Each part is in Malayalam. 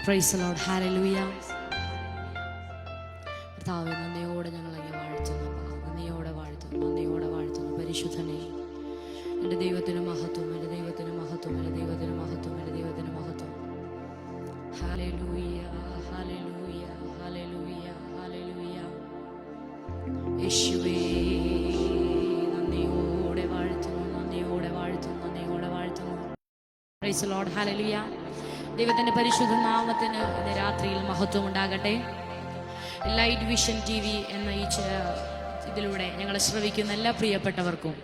Price the lord, hallelujah. കർത്താവേ, നന്ദിയോടെ ഞങ്ങൾ അങ്ങ് വാഴ്ത്തുന്നു, നന്ദിയോടെ വാഴ്ത്തുന്നു, നന്ദിയോടെ വാഴ്ത്തുന്നു. പരിശുദ്ധനെ, എൻ്റെ ദൈവത്തിന് മഹത്വം, എൻ്റെ ദൈവത്തിന് മഹത്വം, എൻ്റെ ദൈവത്തിന് മഹത്വം, എൻ്റെ ദൈവത്തിന് മഹത്വം. Hallelujah, hallelujah, hallelujah, hallelujah. യേശുവേ, നന്ദിയോടെ വാഴ്ത്തുന്നു, നന്ദിയോടെ വാഴ്ത്തുന്നു, നന്ദിയോടെ വാഴ്ത്തുന്നു. Price the lord, hallelujah. ദൈവത്തിൻ്റെ പരിശുദ്ധ നാമത്തിന് ഇന്ന് രാത്രിയിൽ മഹത്വം ഉണ്ടാകട്ടെ. ലൈറ്റ് വിഷൻ TV എന്ന ഈ ഇതിലൂടെ ഞങ്ങളെ ശ്രവിക്കുന്ന എല്ലാ പ്രിയപ്പെട്ടവർക്കും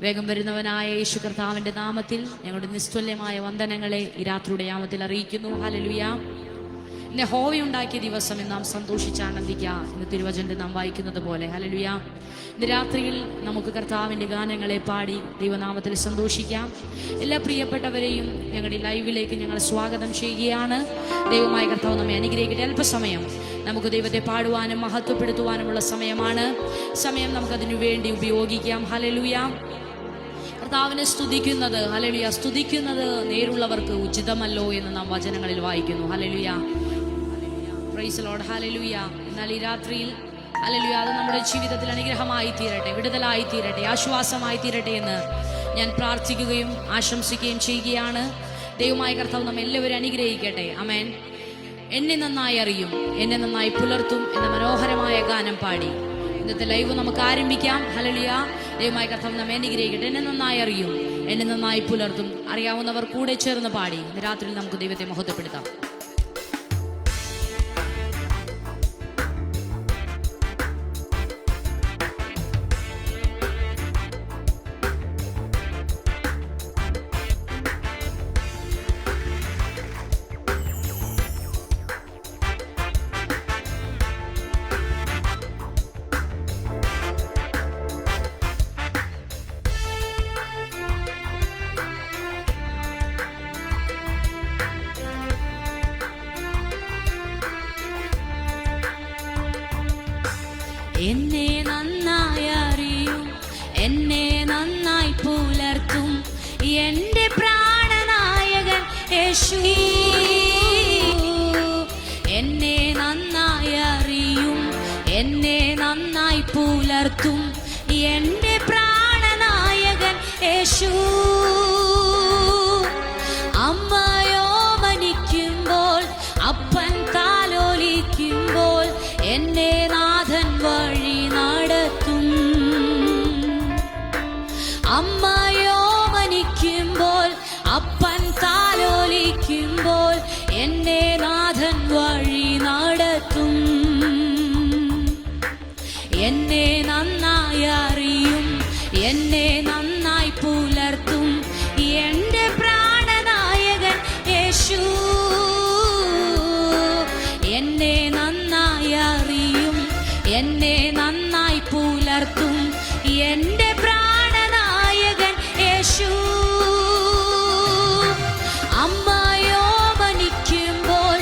വേഗം വരുന്നവനായ യേശു കർത്താവിൻ്റെ നാമത്തിൽ ഞങ്ങളുടെ നിസ്തുല്യമായ വന്ദനങ്ങളെ ഈ രാത്രിയുടെ യാമത്തിൽ അറിയിക്കുന്നു. ഹല്ലേലൂയ. ഇന്ന് യഹോവ ഉണ്ടാക്കിയ ദിവസം ഇന്ന് നാം സന്തോഷിച്ച് ആനന്ദിക്കുക. ഇന്ന് തിരുവചനം നാം വായിക്കുന്നത് പോലെ. ഹല്ലേലൂയ. ഇന്ന് രാത്രിയിൽ നമുക്ക് കർത്താവിൻ്റെ ഗാനങ്ങളെ പാടി ദൈവനാമത്തിൽ സന്തോഷിക്കാം. എല്ലാ പ്രിയപ്പെട്ടവരെയും ഞങ്ങളുടെ ലൈവിലേക്ക് ഞങ്ങൾ സ്വാഗതം ചെയ്യുകയാണ്. ദൈവമായ കർത്താവ് നമ്മെ അനുഗ്രഹിക്കട്ടെ. അല്പസമയം നമുക്ക് ദൈവത്തെ പാടുവാനും മഹത്വപ്പെടുത്തുവാനുമുള്ള സമയമാണ്. സമയം നമുക്കതിനു വേണ്ടി ഉപയോഗിക്കാം. ഹല്ലേലൂയ. കർത്താവിനെ സ്തുതിക്കുന്നത്, ഹല്ലേലൂയ, സ്തുതിക്കുന്നത് നേരുള്ളവർക്ക് ഉചിതമല്ലോ എന്ന് നാം വചനങ്ങളിൽ വായിക്കുന്നു. Hallelujah. Price the lord, hallelujah. എന്നാൽ ഈ രാത്രിയിൽ ഹല്ലേലൂയ, അത് നമ്മുടെ ജീവിതത്തിൽ അനുഗ്രഹമായി തീരട്ടെ, വിടുതലായി തീരട്ടെ, ആശ്വാസമായി തീരട്ടെ എന്ന് ഞാൻ പ്രാർത്ഥിക്കുകയും ആശംസിക്കുകയും ചെയ്യുകയാണ്. ദൈവമായ കർത്താവ് നമ്മെ എല്ലാവരും അനുഗ്രഹിക്കട്ടെ. ആമേൻ. എന്നെ നന്നായി അറിയും, എന്നെ നന്നായി പുലർത്തും എന്ന മനോഹരമായ ഗാനം പാടി ഇന്നത്തെ ലൈവ് നമുക്ക് ആരംഭിക്കാം. ഹല്ലേലൂയ. ദൈവമായ കർത്താവ് നമ്മെ അനുഗ്രഹിക്കട്ടെ. എന്നെ നന്നായി അറിയും, എന്നെ നന്നായി പുലർത്തും. അറിയാവുന്നവർ കൂടെ ചേർന്ന് പാടി ഇന്ന് രാത്രിയിൽ നമുക്ക് ദൈവത്തെ മഹത്വപ്പെടുത്താം. എന്നെ നന്നായി അറിയും, എന്നെ നന്നായി പുലർത്തും എൻ്റെ പ്രാണനായകൻ യേശു. എന്നെ നന്നായി അറിയും, എന്നെ നന്നായി പുലർത്തും എൻ്റെ പ്രാണനായകൻ യേശു. അമ്മയോ മനിക്കുമ്പോൾ, അപ്പൻ താലോലിക്കുമ്പോൾ എന്നെ നാഥൻ വഴി നടത്തും. അമ്മയോ മനിക്കുമ്പോൾ, അപ്പൻ താലോലിക്കുമ്പോൾ എന്നെ നാഥൻ വഴി നടത്തും. എന്നെ നന്നായി അറിയും, എന്നെ നന്നായി പുലർത്തും എൻ്റെ പ്രാണനായകൻ യേശു. എന്നെ നന്നായി അറിയും, എന്നെ നന്നായി പുലർത്തും എൻ്റെ പ്രാണനായകൻ യേശു. അമ്മയോ മനിക്കുമ്പോൾ,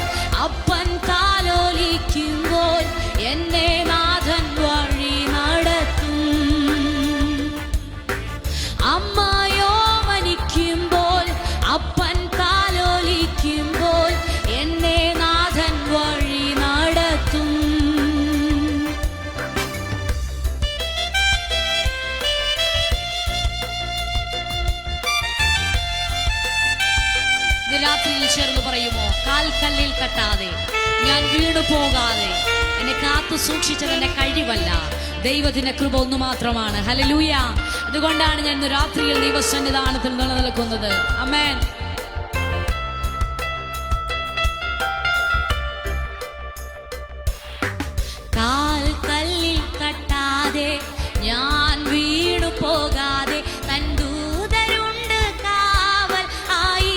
അപ്പൻ താലോലിക്കുമ്പോൾ എന്നെ നാഥൻ വഴി നടത്തും. അമ്മയോ മനിക്കുമ്പോൾ, അപ്പൻ താലോലിക്കുമ്പോൾ എന്നെ നാഥൻ വഴി നടത്തും. രാത്രിയിൽ ചേർന്ന് പറയുമോ? കാൽക്കല്ലിൽ തട്ടാതെ ഞാൻ വീണു പോകാതെ എന്നെ കാത്തു സൂക്ഷിച്ചത് എന്റെ കഴിവല്ല, ദൈവത്തിന്റെ കൃപ ഒന്ന് മാത്രമാണ്. ഹല്ലേലൂയ. അതുകൊണ്ടാണ് ഞാൻ ഇന്ന് രാത്രിയിൽ ദൈവസന്നിധാനത്തിൽ നിലനിൽക്കുന്നത്. ആമേൻ. കാൽക്കല്ലിൽ തട്ടാതെ ഞാൻ വീണു പോകാതെ തൻ ദൂതരുണ്ട് കാവൽ ആയി.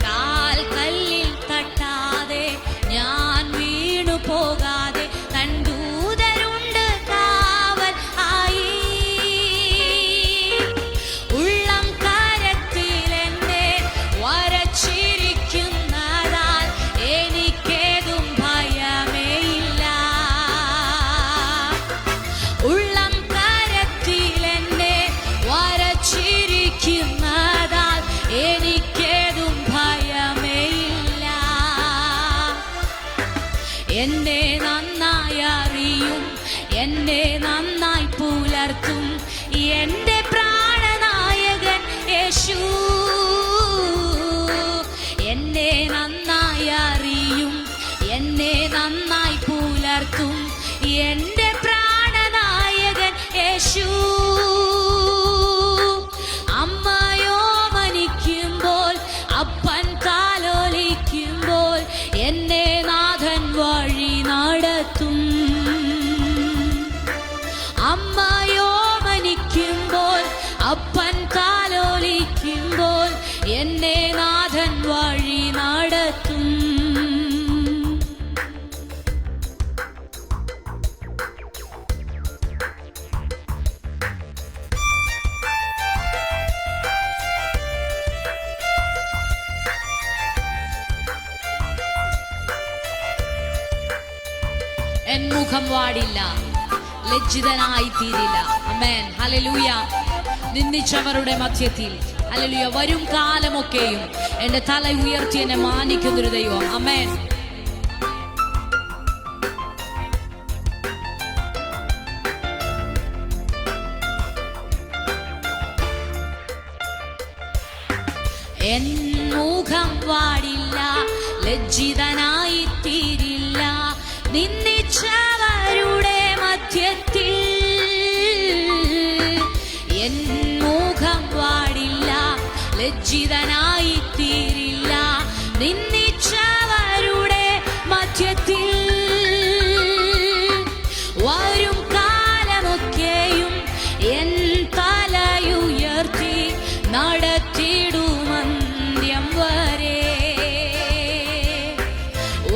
കാൽക്കല്ലിൽ തട്ടാതെ ഞാൻ വീണു പോകാതെ തൻ ദൂതരുണ്ട് കാവൽ ആയി. ഉള്ളം മുഖം വാടില്ല, ലജ്ജിതനായി തീരില്ല. ആമേൻ, ഹല്ലേലൂയ. നിന്ദിച്ചവരുടെ മധ്യത്തിൽ, ഹല്ലേലൂയ, വരും കാലമൊക്കെയും എന്റെ തല ഉയർത്തി എന്നെ മാനിക്കുന്നൊരു ദൈവം. ആമേൻ. എൻ മുഖം വാടില്ല, ലജ്ജിതനായി തീരില്ല, നിന്ദിച്ചവരുടെ മധ്യത്തിൽ. എൻ മുഖം വാടില്ല, ലജ്ജിതനായി തീരില്ല, നിന്ദിച്ചവരുടെ മധ്യത്തിൽ. വരും കാലമൊക്കെയും എൻ തലയുയർത്തി നടത്തിടുമന്ത്യം വരെ.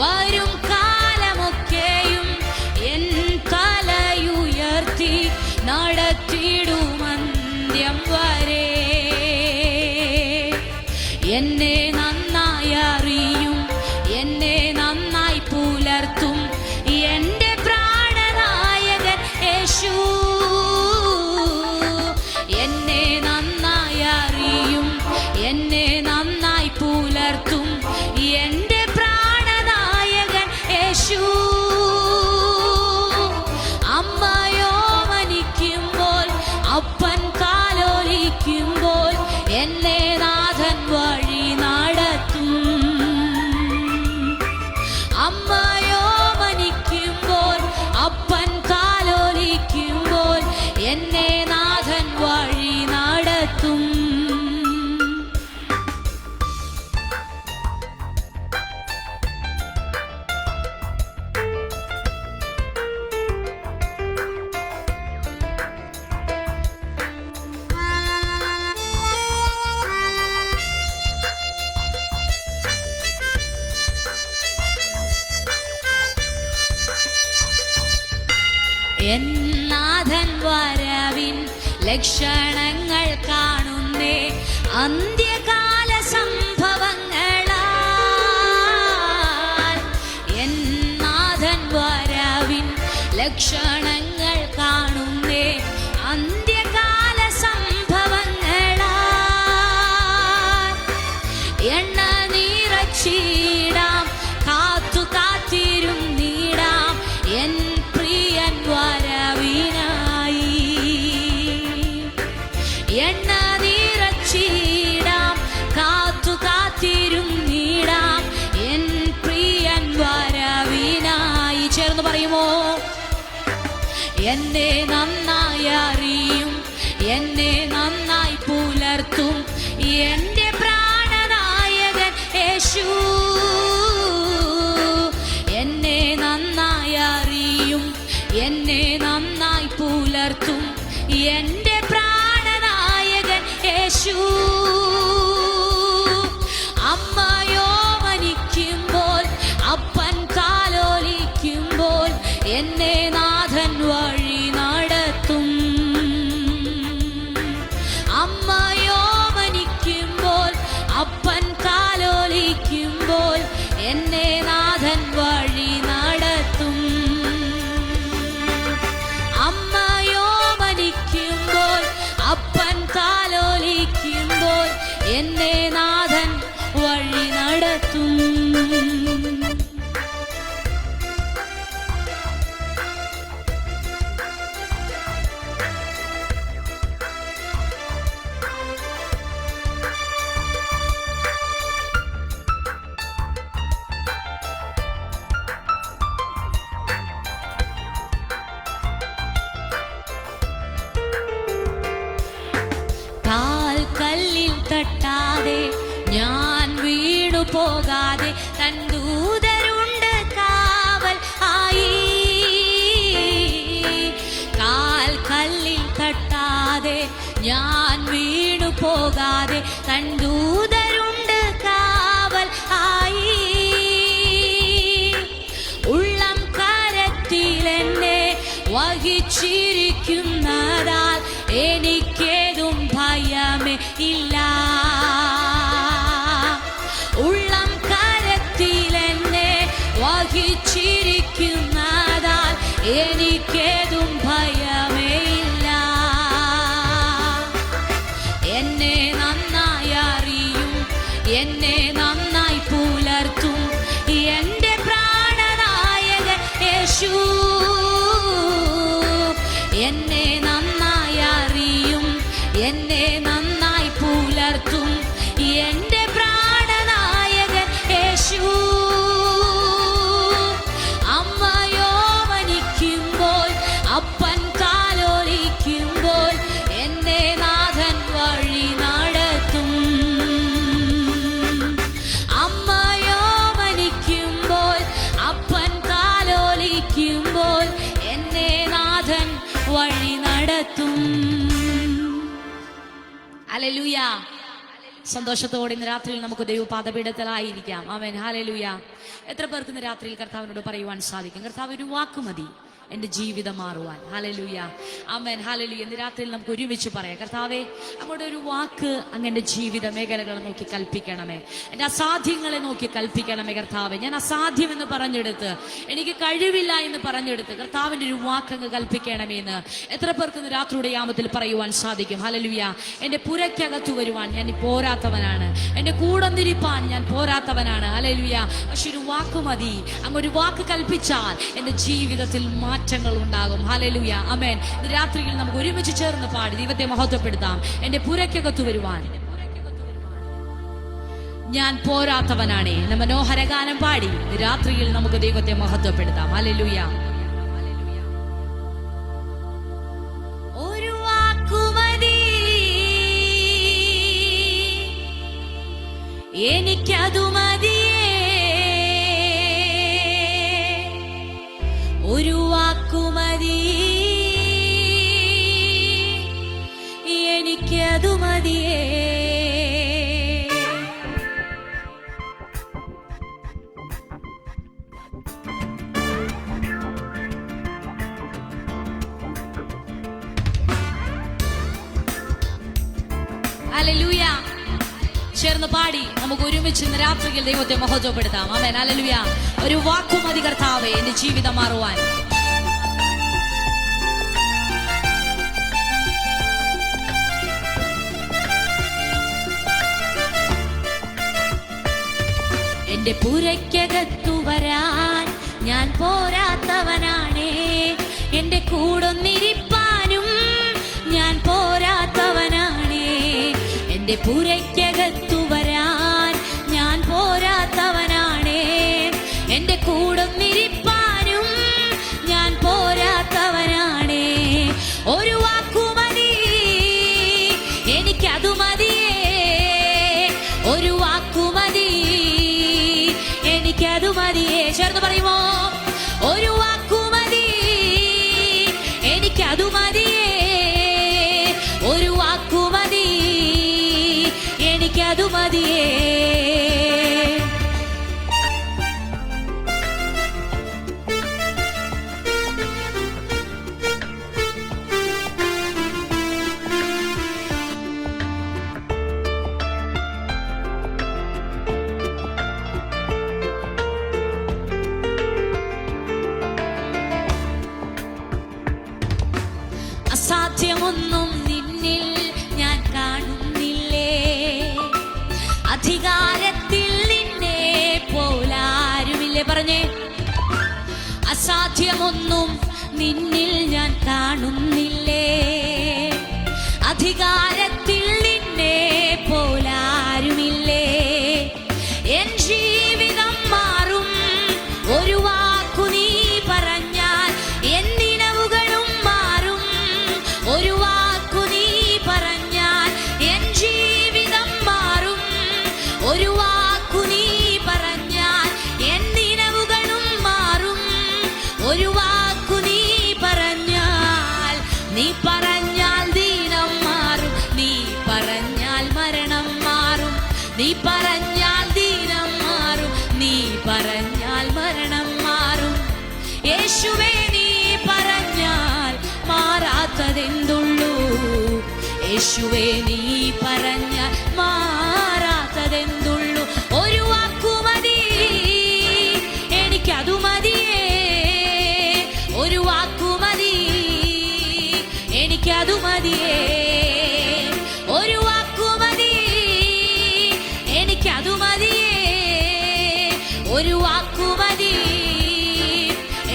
വരും കാലമൊക്കെയും എൻ തലയുയർത്തി നടത്തിടുമന്ത്യം വരെ. എന്നെ നന്നായി അറിയും, എന്നെ നന്നായി പുലർത്തും എന്റെ പ്രാണനായകൻ യേശു. എന്നെ നന്നായി അറിയും, എന്നെ നന്നായി പുലർത്തും എന്റെ പ്രാണനായകൻ യേശു. അമ്മയോ മനിക്കുമ്പോൾ, അപ്പൻ കാലോലിക്കുമ്പോൾ എന്നെ നാഥൻ വഴി നടത്തും. അമ്മയോ മനിക്കുമ്പോൾ, അപ്പൻ കാലോലിക്കുമ്പോൾ എന്നെ നാഥൻ വഴി നടത്തും. എൻ നാഥൻ വരവിൻ ലക്ഷണങ്ങൾ കാണുന്നേ, അന്ത്യകാല സംഭവങ്ങളാൽ. എൻ നാഥൻ വരവിൻ ലക്ഷണങ്ങൾ കാണുന്നേ, അന്ത്യകാല സംഭവങ്ങളാൽ. എണ്ണ നിറച്ചിടാം, കാത്തു കാത്തിരുന്നിടാം എൻ പ്രിയൻ വരവിനായി. എണ്ണ നിറച്ചിടാം, കാത്തു കാത്തിരുന്നിടാം എൻ പ്രിയൻ വരവിനായി. ചേർന്ന് പറയുമോ? എന്നെ നന്നായി അറിയും, എന്നെ നന്നായി പുലർത്തും എന്റെ പ്രാണനായകൻ യേശു. എന്നെ നന്നായി അറിയും, എന്നെ നന്നായി പുലർത്തും എന്റെ പ്രാണനായകൻ യേശു. അമ്മയോ മനിക്കുമ്പോൾ, അപ്പൻ കാലോലിക്കുമ്പോൾ എന്നെ നാഥൻ വഴി നടത്തും. അമ്മയോ മനിക്കുമ്പോൾ, അപ്പൻ കാലോലിക്കുമ്പോൾ എന്നെ നാഥൻ വഴി നടത്തും. അമ്മയോ മനിക്കുമ്പോൾ, അപ്പൻ കാലോലിക്കുമ്പോൾ എന്നെ നാഥൻ വഴി നടത്തും. കാൽക്കല്ലിൽ തട്ടാതെ ഞാൻ വീണു പോകാതെ തൻ ദൂതരുണ്ട് കാവൽ ആയി. കാൽക്കല്ലിൽ തട്ടാതെ ഞാൻ വീണു പോകാതെ തൻ ദൂതരുണ്ട് കാവൽ ആയി. ഉള്ളം കരത്തിലെന്നെ വഹിച്ചിരിക്കുന്നതാൽ എനിക്കേതും ഭയമേ ഇല്ല. ഉള്ളം കരത്തിലെന്നെ വഹിച്ചിരിക്കുന്നതാൽ എന്നെ നന്നായി പുലർത്തും എന്റെ പ്രാണനായകൻ യേശു. അമ്മയോ മനിക്കുമ്പോൾ അപ്പൻ കാലോലിക്കുമ്പോൾ എന്നെ നാഥൻ വഴി നടത്തും. അമ്മയോ മനിക്കുമ്പോൾ അപ്പൻ കാലോലിക്കുമ്പോൾ എന്നെ നാഥൻ വഴി നടത്തും. ഹല്ലേലൂയ. സന്തോഷത്തോടെ ഇന്ന് രാത്രിയിൽ നമുക്ക് ദൈവപാദപീഠത്തിലായിരിക്കാം. ആമേൻ. ഹല്ലേലൂയ. എത്ര പേർക്ക് ഇന്ന് രാത്രിയിൽ കർത്താവിനോട് പറയുവാൻ സാധിക്കും, കർത്താവ് ഒരു വാക്ക് മതി എൻ്റെ ജീവിതം മാറുവാൻ. ഹല്ലേലൂയ. ആമേൻ. ഹല്ലേലൂയ. ഇന്ന് രാത്രിയിൽ നമുക്ക് ഒരുമിച്ച് പറയാം, കർത്താവേ അങ്ങോട്ട് ഒരു വാക്ക് അങ്ങ് ജീവിത മേഖലകളെ നോക്കി കൽപ്പിക്കണമേ, എൻ്റെ അസാധ്യങ്ങളെ നോക്കി കൽപ്പിക്കണമേ. കർത്താവെ, ഞാൻ അസാധ്യമെന്ന് പറഞ്ഞെടുത്ത്, എനിക്ക് കഴിവില്ല എന്ന് പറഞ്ഞെടുത്ത് കർത്താവിൻ്റെ ഒരു വാക്ക് അങ്ങ് കൽപ്പിക്കണമേ എന്ന് എത്ര പേർക്ക് ഇന്ന് രാത്രിയുടെ യാമത്തിൽ പറയുവാൻ സാധിക്കും. ഹല്ലേലൂയ. എൻ്റെ പുരയ്ക്കകത്തു വരുവാൻ ഞാൻ പോരാത്തവനാണ്, എൻ്റെ കൂടൊന്നിരിപ്പാൻ ഞാൻ പോരാത്തവനാണ്. ഹല്ലേലൂയ. പക്ഷെ ഒരു വാക്ക് മതി, അങ്ങൊരു വാക്ക് കൽപ്പിച്ചാൽ എൻ്റെ ജീവിതത്തിൽ മാറ്റങ്ങൾ ഉണ്ടാകും. ഹല്ലേലൂയ. ആമേൻ. രാത്രിയിൽ നമുക്ക് ഒരുമിച്ച് ചേർന്ന് പാടി ദൈവത്തെ മഹത്വപ്പെടുത്താം. എന്റെ പുരയ്ക്കകത്തു വരുവാൻ ഞാൻ പോരാത്തവനാണേ. മനോഹര ഗാനം പാടി രാത്രിയിൽ നമുക്ക് ദൈവത്തെ മഹത്വപ്പെടുത്താം. ഹല്ലേലൂയ. ഒരു വാക്കുമതി എനിക്കതു മതിയേ, ഒരു വാക്കുമതി എനിക്കതു മതിയേ. ഹല്ലേലൂയ. ചേർന്ന് പാടി നമുക്ക് ഒരുമിച്ച് ഇന്ന് രാത്രിയിൽ ദൈവത്തെ മഹത്വപ്പെടുത്താം. ആമേൻ. ഹല്ലേലൂയ. ഒരു വാക്കുമതി കർത്താവേ എന്റെ ജീവിതം മാറുവാൻ. എന്റെ പുരയ്ക്കകത്തു വരാൻ ഞാൻ പോരാത്തവനാണേ, എന്റെ കൂടൊന്നിരിപ്പാനും ഞാൻ പോരാത്തവനാണേ. എന്റെ പുരയ്ക്കകത്തു വരാൻ ഞാൻ പോരാത്തവനാണേ, എന്റെ കൂടൊന്നിരിപ്പാനും ഞാൻ പോരാത്തവനാണേ. ഒരു വാക്കുമതി എനിക്കതു മതിയേ, ഒരു വാക്കുമതി എനിക്കതു മതിയേ. ചേർന്ന് പറയുമോ? ഒരു വാക്കുമതി എനിക്കതു മതിയേ, ഒരു വാക്കുമതി എനിക്കതു മതിയേ. അസാധ്യമൊന്നും നിന്നിൽ ഞാൻ കാണുന്നില്ലേ, അധികാരത്തിൽ നിന്നെ പോലാരുമില്ലേ. പറഞ്ഞേ, അസാധ്യമൊന്നും നിന്നിൽ ഞാൻ കാണുന്നില്ലേ, അധികാരത്തിൽ നിന്നെ പോലാരുമില്ലേ. എൻ ജീവിതം മാറും ഒരു വാക്കു നീ പറഞ്ഞാൽ, എൻ നിലവുകളും മാറും ഒരു വാക്കു നീ പറഞ്ഞാൽ. എൻ ജീവിതം മാറും ഒരു വാക്കു നീ പറഞ്ഞാൽ, എൻ നിലവുകളും മാറും ഒരു വാക്കു നീ പറഞ്ഞാൽ. നീ പറഞ്ഞാൽ ദീനം മാറും, നീ പറഞ്ഞാൽ മരണം മാറും. നീ പറഞ്ഞാൽ ദീനം മാറും, നീ പറഞ്ഞാൽ മരണം മാറും. യേശുവേ നീ പറഞ്ഞാൽ മാറാത്തതെന്തുള്ളൂ, യേശുവേ നീ പറഞ്ഞാൽ മാറാത്തതെന്തുള്ളൂ. ഒരു വാക്കുമതി എനിക്കതു മതിയേ, ഒരു വാക്കുമതി എനിക്കതു മതിയേ, ഒരു വാക്കുമതി എനിക്കതു മതിയേ, ഒരു വാക്കുമതി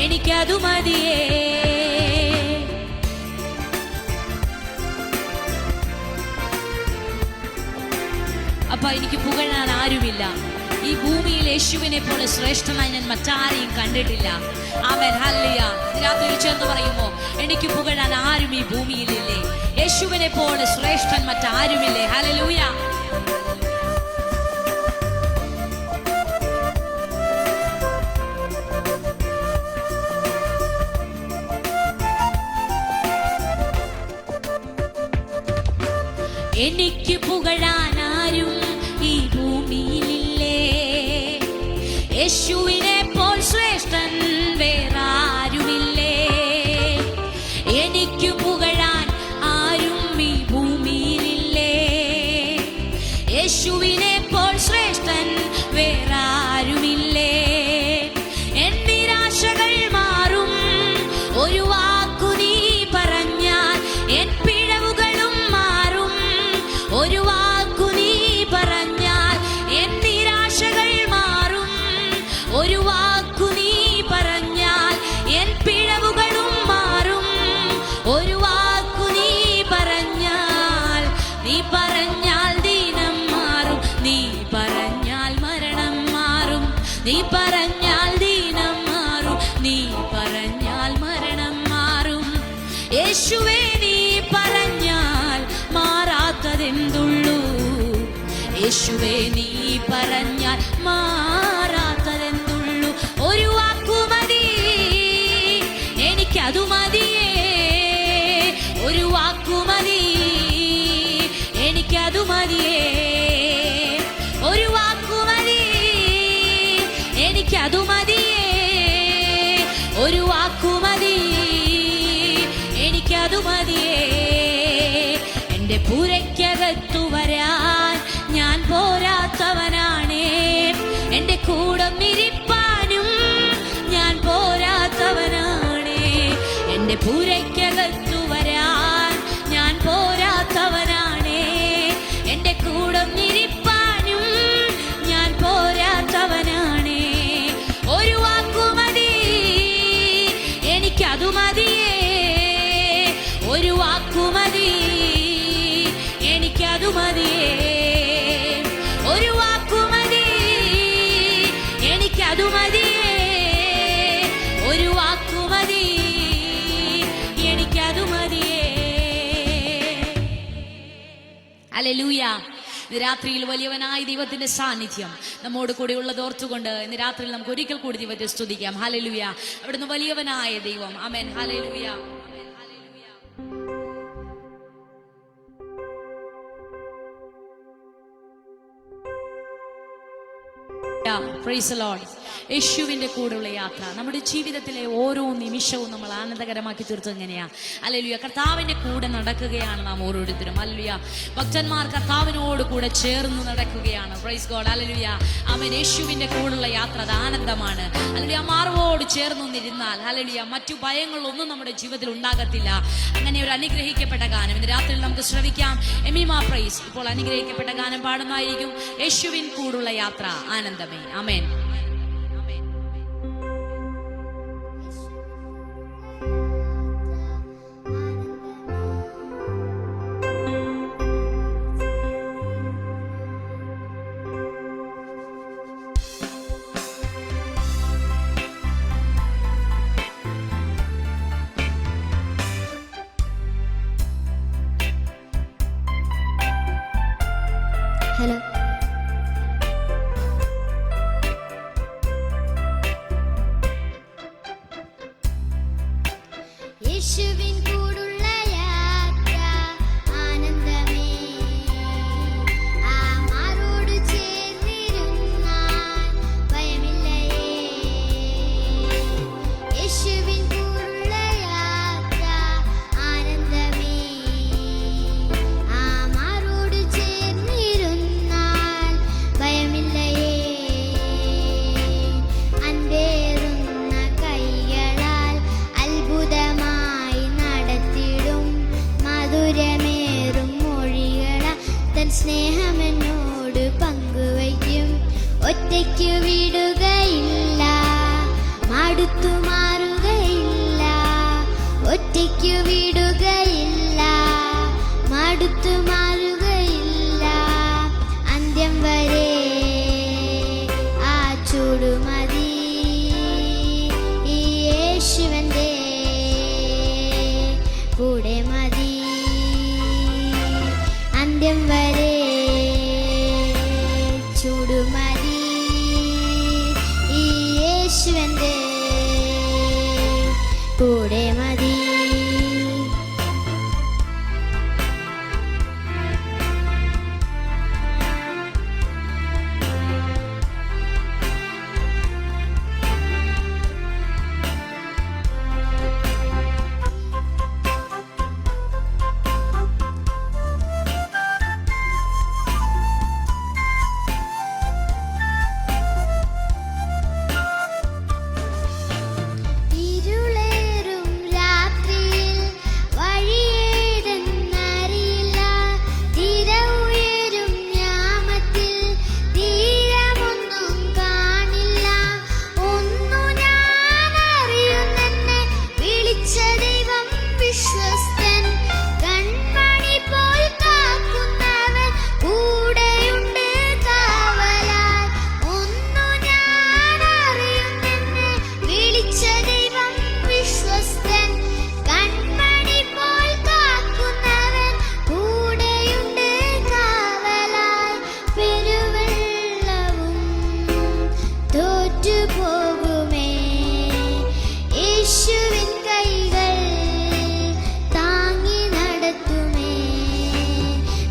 എനിക്കതു മതിയേ. എനിക്ക് പുകഴാൻ ആരുമില്ല. ഈ ഭൂമിയിൽ യേശുവിനെ പോലെ ശ്രേഷ്ഠനായി ഞാൻ മറ്റാരെയും കണ്ടിട്ടില്ല. ആമേൻ, ഹല്ലേലൂയ. രാത്രി ചേർന്ന് പറയുമോ, എനിക്ക് പുകഴാൻ ആരും ഈ ഭൂമിയിലില്ലേ? യേശുവിനെ പോലെ ശ്രേഷ്ഠൻ മറ്റാരുമില്ലേ? ഹല്ലേലൂയ. എനിക്ക് പുകഴാൻ ആരും ഈ ഭൂമിയിലില്ലേ? യേശുവിനെ പോൽ ശ്രേഷ്ഠൻ വേറാരുമില്ലേ? എനിക്ക് പുകഴാൻ ആരും ഈ ഭൂമിയിലില്ലേ? യേശുവിനെ പോൽ ശ്രേഷ്ഠൻ വേറാരുമില്ലേ? എൻ നിരാശകൾ മാറും ഒരു വാക്കു നീ പറഞ്ഞാൽ, എൻ പിഴവുകളും മാറും ഒരു വാക്കു നീ പറഞ്ഞാൽ, എൻ നിരാശകൾ മാറും ഒരു വാക്കു നീ പറഞ്ഞാൽ, എൻ പിഴവുകളും മാറും ഒരു വാക്കു നീ പറഞ്ഞാൽ. നീ പറഞ്ഞാൽ ദീനം മാറും, നീ പറഞ്ഞാൽ മരണം മാറും. നീ പറഞ്ഞാൽ ദീനം മാറും, നീ പറഞ്ഞാൽ മരണം മാറും. യേശുവേ നീ പറഞ്ഞാൽ മാറാത്തതെന്തുള്ളൂ? യേശുവേ നീ പറഞ്ഞാൽ മാറാത്തതെന്തുള്ളൂ? ഒരു വാക്കു മതി, എനിക്കതു മതിയേ. ഒരു വാക്കു മതി, എനിക്കതു മതിയേ. ഒരു വാക്കു മതി, എനിക്കതു മതിയേ. ഒരു വാക്കു മതി, എനിക്കതു മതിയേ. എന്റെ പുരയ്ക്കകത്തു വരാൻ ഞാൻ പോരാത്തവനാണേ. എന്റെ കൂടെ ഇരിപ്പാനും ഞാൻ പോരാത്തവനാണേ. എന്റെ പുരയ്ക്കകത്തു വരാൻ ഞാൻ പോരാത്തവനാണേ. എന്റെ കൂടെ ഇരിപ്പാനും ഞാൻ പോരാത്തവനാണേ. ഒരു വാക്കു മതി, എനിക്കതു മതിയേ. ഒരു വാക്കു മതി, എനിക്കതു മതിയേ. ഒരു വാക്കു മതി, എനിക്കതു മതിയേ. ഒരു വാക്കു മതി, എനിക്കതു മതിയേ. ഹല്ലേലൂയ. ഇന്ന് രാത്രിയിൽ വലിയവനായ ദൈവത്തിന്റെ സാന്നിധ്യം നമ്മോട് കൂടെ ഉള്ളത് ഓർത്തുകൊണ്ട് ഇന്ന് രാത്രിയിൽ നമുക്ക് ഒരിക്കൽ കൂടി ദൈവത്തെ സ്തുതിക്കാം. ഹല്ലേലൂയ. അവിടുന്ന് വലിയവനായ ദൈവം. ആമേൻ. ഹല്ലേലൂയ. Praise the Lord. യേശുവിന്റെ കൂടെയുള്ള യാത്ര നമ്മുടെ ജീവിതത്തിലെ ഓരോ നിമിഷവും നമ്മൾ ആനന്ദകരമാക്കി തീർത്തത് എങ്ങനെയാ? ഹല്ലേലൂയ. കർത്താവിന്റെ കൂടെ നടക്കുകയാണ് നാം ഓരോരുത്തരും. ഹല്ലേലൂയ. ഭക്തന്മാർ കർത്താവിനോട് കൂടെ ചേർന്ന് നടക്കുകയാണ്. Praise God. ഹല്ലേലൂയ. ആമേൻ. യേശുവിന്റെ കൂടെയുള്ള യാത്ര അത് ആനന്ദമാണ്. ഹല്ലേലൂയ. മാർവോട് ചേർന്ന് നിന്നിരുന്നാൽ ഹല്ലേലൂയ മറ്റു ഭയങ്ങളൊന്നും നമ്മുടെ ജീവിതത്തിൽ ഉണ്ടാകത്തില്ല. അങ്ങനെ ഒരു അനുഗ്രഹിക്കപ്പെട്ട ഗാനം ഇന്ന് രാത്രിയിൽ നമുക്ക് ശ്രവിക്കാം. എമീമ പ്രൈസ് ഇപ്പോൾ അനുഗ്രഹിക്കപ്പെട്ട ഗാനം പാടുന്നതായിരിക്കും. യേശുവിൻ കൂടുള്ള യാത്ര ആനന്ദമേ. ആമേൻ. ഹലോ, യേശുവിൻ കൂടുള്ള യാത്ര ആനന്ദമേ. ആ മാറോട് ചേർന്നിരുന്നാൽ ഭയമില്ലയേ. യേശുവിൻ കൂടുള്ള യാത്ര ആനന്ദമേ. ആ മാറോട് ചേർന്നിരുന്നാൽ ഭയമില്ലയേ. അൻപേറുന്ന കൈകളാൽ അത്ഭുതമായി നടത്തിടും മധുരമേറും മൊഴികള തൻ സ്നേഹമെന്നോട് പങ്കുവയ്ക്കും. ഒറ്റയ്ക്കു വിടുകയില്ല, മടുത്തു മാറുകയില്ല. ഒറ്റയ്ക്കു വിടുകയില്ല, മടുത്തു മാറുകയില്ല. അന്ത്യം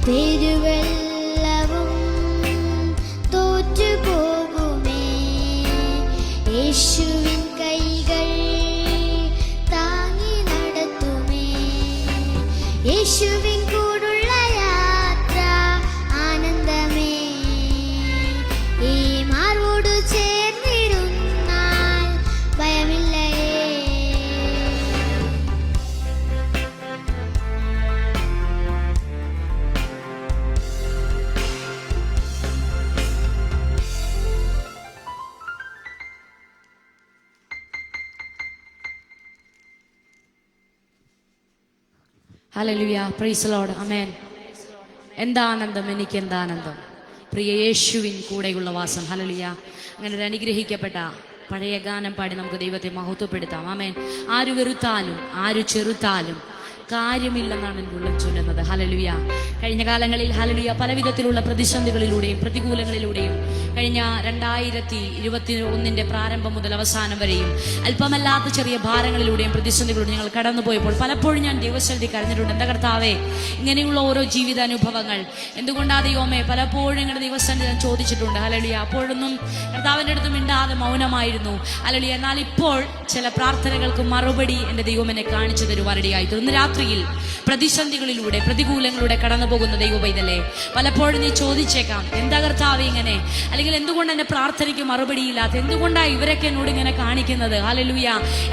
പെരുവെള്ളവും തോറ്റുപോകുമേ. യേശുവിൻ കൈകൾ താങ്ങി നടത്തുമേ. യേശുവിൻ കൂടുള്ള യാത്ര ആനന്ദമേ. ഈ മാർവോട് ചേർന്നിരുന്നാൽ ഭയമില്ലേ. ഹല്ലേലൂയ, പ്രൈസ് ലോർഡ്, ആമേൻ. എന്താനന്ദം, എനിക്ക് എന്താനന്ദം, പ്രിയ യേശുവിൻ കൂടെയുള്ള വാസം. ഹല്ലേലൂയ. അങ്ങനെ ഒരു അനുഗ്രഹിക്കപ്പെട്ട പഴയ ഗാനം പാടി നമുക്ക് ദൈവത്തെ മഹത്വപ്പെടുത്താം. ആമേൻ. ആര് വെറുത്താലും ആര് ചെറുത്താലും കാര്യമില്ലെന്നാണ് എൻ്റെ ഉള്ളിൽ ചൊല്ലുന്നത്. ഹല്ലേലൂയ. കഴിഞ്ഞ കാലങ്ങളിൽ ഹല്ലേലൂയ പലവിധത്തിലുള്ള പ്രതിസന്ധികളിലൂടെയും പ്രതികൂലങ്ങളിലൂടെയും കഴിഞ്ഞ 2021 പ്രാരംഭം മുതൽ അവസാനം വരെയും അല്പമല്ലാത്ത ചെറിയ ഭാരങ്ങളിലൂടെയും പ്രതിസന്ധികളിലൂടെയും ഞങ്ങൾ കടന്നുപോയപ്പോൾ പലപ്പോഴും ഞാൻ ദൈവസ്ഥലത്തിൽ കരഞ്ഞിട്ടുണ്ട്. എന്താ കർത്താവേ, ഇങ്ങനെയുള്ള ഓരോ ജീവിതാനുഭവങ്ങൾ എന്തുകൊണ്ടാ ദൈവമേ? പലപ്പോഴും ഞങ്ങളുടെ ദൈവസ്ഥലത്തിൽ ഞാൻ ചോദിച്ചിട്ടുണ്ട്. ഹല്ലേലൂയ. അപ്പോഴൊന്നും കർത്താവിൻ്റെ അടുത്ത് മിണ്ടാതെ മൗനമായിരുന്നു. ഹല്ലേലൂയ. എന്നാൽ ഇപ്പോൾ ചില പ്രാർത്ഥനകൾക്ക് മറുപടി എൻ്റെ ദൈവം എന്നെ കാണിച്ചു തരുവാനിടയായി. ഇന്ന് രാത്രിയിൽ പ്രതിസന്ധികളിലൂടെ പ്രതികൂലങ്ങളിലൂടെ കടന്നു പോകുന്ന ദൈവപൈതലേ, പലപ്പോഴും നീ ചോദിച്ചേക്കാം, എന്താ കർത്താവേ ഇങ്ങനെ? അല്ലെങ്കിൽ എന്തുകൊണ്ട് എന്റെ പ്രാർത്ഥനയ്ക്ക് മറുപടിയില്ലാത്ത? എന്തുകൊണ്ടാണ് ഇവരൊക്കെ എന്നോട് ഇങ്ങനെ കാണിക്കുന്നത്? ഹല്ലേലൂയ.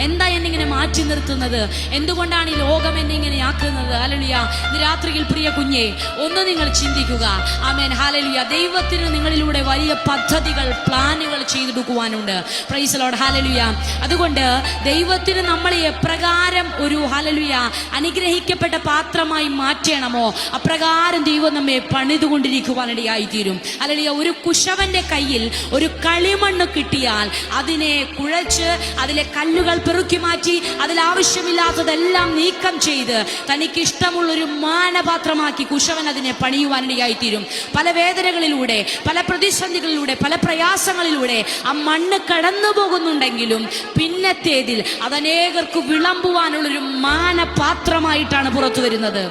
എന്താ എന്നെ ഇങ്ങനെ മാറ്റി നിർത്തുന്നത്? എന്തുകൊണ്ടാണ് ഈ ലോകം എന്നെ ഇങ്ങനെ ആക്കുന്നത്? ഹല്ലേലൂയ. ഇന്ന് രാത്രിയിൽ പ്രിയ കുഞ്ഞെ, ഒന്ന് നിങ്ങൾ ചിന്തിക്കുക. ആമേൻ. ഹല്ലേലൂയ. ദൈവത്തിന് നിങ്ങളിലൂടെ വലിയ പദ്ധതികൾ, പ്ലാനുകൾ ചെയ്തെടുക്കുവാനുണ്ട്. Praise Lord. ഹല്ലേലൂയ. അതുകൊണ്ട് ദൈവത്തിന് നമ്മളെ എപ്രകാരം ഒരു ഹല്ലേലൂയ അനുഗ്രഹിക്കപ്പെട്ട പാത്രമായി മാറ്റണമോ അപ്രകാരം ദൈവം നമ്മെ പണിതുകൊണ്ടിരിക്കുവാനിടയായി തീരും. ഹല്ലേലൂയ. ഒരു കുശവന്റെ കയ്യിൽ ഒരു കളിമണ്ണ് കിട്ടിയാൽ അതിനെ കുഴച്ച് അതിലെ കല്ലുകൾ പെറുക്കി മാറ്റി അതിലാവശ്യമില്ലാത്തതെല്ലാം നീക്കം ചെയ്ത് തനിക്ക് ഇഷ്ടമുള്ളൊരു മാനപാത്രമാക്കി കുശവൻ അതിനെ പണിയുവാനിടയായി തീരും. പല വേദനകളിലൂടെ, പല പ്രതിസന്ധികളിലൂടെ, പല പ്രയാസങ്ങളിലൂടെ ആ മണ്ണ് കടന്നു പോകുന്നുണ്ടെങ്കിലും പിന്നത്തേതിൽ അതനേകർക്ക് വിളമ്പുവാനുള്ളൊരു മാനപാത്രമായിട്ടാണ് പുറത്തു വരുന്നത്.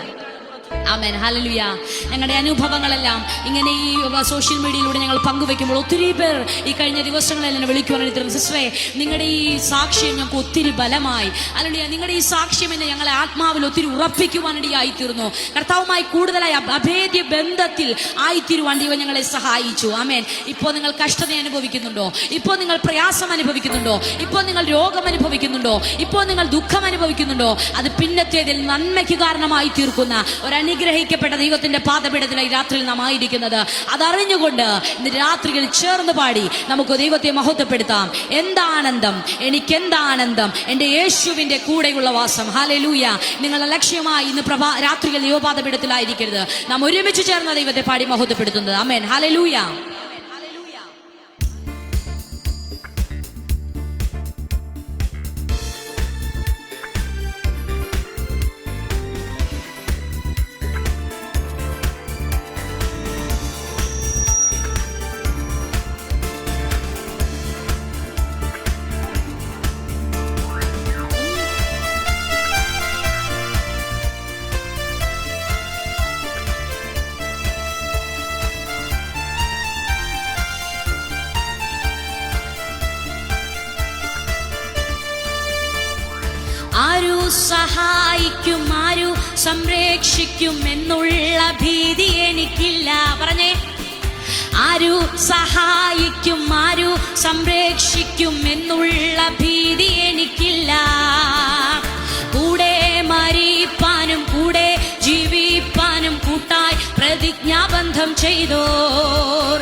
ആമേൻ. ഹല്ലേലൂയ. ഞങ്ങളുടെ അനുഭവങ്ങളെല്ലാം ഇങ്ങനെ ഈ സോഷ്യൽ മീഡിയയിലൂടെ ഞങ്ങൾ പങ്കുവെക്കുമ്പോൾ ഒത്തിരി പേർ ഈ കഴിഞ്ഞ ദിവസങ്ങളിൽ എന്നെ വിളിക്കുവാനായിട്ട്, സിസ്റ്ററെ നിങ്ങളുടെ ഈ സാക്ഷ്യം ഞങ്ങൾക്ക് ഒത്തിരി ബലമായി. ഹല്ലേലൂയ. നിങ്ങളുടെ ഈ സാക്ഷ്യം എന്നെ ഞങ്ങളെ ആത്മാവിൽ ഒത്തിരി ഉറപ്പിക്കുവാനിടയായി തീർന്നു. കർത്താവുമായി കൂടുതലായി അഭേദ്യ ബന്ധത്തിൽ ആയിത്തീരുവാൻ ദൈവം ഞങ്ങളെ സഹായിച്ചു. ആമേൻ. ഇപ്പോൾ നിങ്ങൾ കഷ്ടത അനുഭവിക്കുന്നുണ്ടോ? ഇപ്പോൾ നിങ്ങൾ പ്രയാസം അനുഭവിക്കുന്നുണ്ടോ? ഇപ്പോൾ നിങ്ങൾ രോഗം അനുഭവിക്കുന്നുണ്ടോ? ഇപ്പോൾ നിങ്ങൾ ദുഃഖം അനുഭവിക്കുന്നുണ്ടോ? അത് പിന്നത്തേതിൽ നന്മയ്ക്ക് കാരണമായി തീർക്കുന്ന അനുഗ്രഹിക്കപ്പെട്ട ദൈവത്തിന്റെ പാദപീഠത്തിലായി രാത്രിയിൽ നാം ആയിരിക്കുന്നത്. അതറിഞ്ഞുകൊണ്ട് ഇന്ന് രാത്രിയിൽ ചേർന്ന് പാടി നമുക്ക് ദൈവത്തെ മഹത്വപ്പെടുത്താം. എന്താനന്ദം, എനിക്കെന്താനന്ദം, എൻ്റെ യേശുവിന്റെ കൂടെയുള്ള വാസം. ഹല്ലേലൂയ. നിങ്ങളുടെ ലക്ഷ്യമായി ഇന്ന് രാത്രിയിൽ ദൈവപാദപീഠത്തിലായിരിക്കരുത്. നാം ഒരുമിച്ച് ചേർന്ന ദൈവത്തെ പാടി മഹത്വപ്പെടുത്തുന്നത്. ആമേൻ. ഹല്ലേലൂയ. ആരു സഹായിക്കും, ആരു സംരക്ഷിക്കും എന്നുള്ള ഭീതി എനിക്കില്ല. പറഞ്ഞേ, ആരു സഹായിക്കും, ആരു സംരക്ഷിക്കും എന്നുള്ള ഭീതി എനിക്കില്ല. കൂടെ മരിപ്പാനും കൂടെ ജീവിപ്പാനും കൂട്ടായി പ്രതിജ്ഞാബന്ധം ചെയ്തോർ.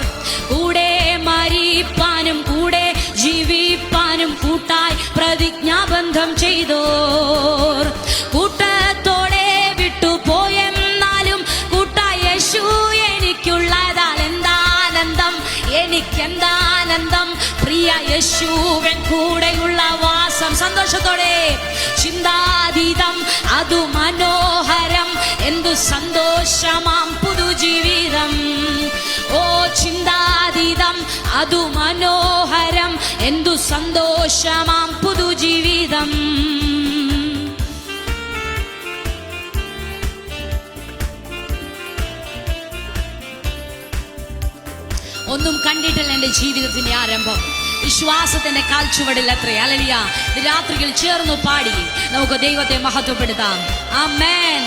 കൂടെ മരിപ്പാനും കൂടെ ജീവിപ്പാനും കൂട്ടായി പ്രതിജ്ഞാബന്ധം ചെയ്തോർ. കൂട്ടത്തോടെ വിട്ടുപോയെന്നാലും കൂട്ടായ യേശു എനിക്കുള്ളതാൽ എന്താനന്ദം, എനിക്കെന്താനന്ദം, പ്രിയ യേശുവൻ കൂടെയുള്ള വാസം. സന്തോഷത്തോടെ ചിന്താതീതം അതു മനോഹരം, എന്തു സന്തോഷമാം പുതുജീവിതം. ഓ ചിന്താതീതം അതു മനോഹരം, എന്തു സന്തോഷമാം പുതുജീവിതം. ഒന്നും കണ്ടിട്ടല്ല എൻ്റെ ജീവിതത്തിന്റെ ആരംഭം. വിശ്വാസത്തിന്റെ കാൽച്ചുവടിൽ അത്രേ. ഹല്ലേലൂയ. രാത്രിയിൽ ചേർന്ന് പാടി നമുക്ക് ദൈവത്തെ മഹത്വപ്പെടുത്താം. ആമേൻ.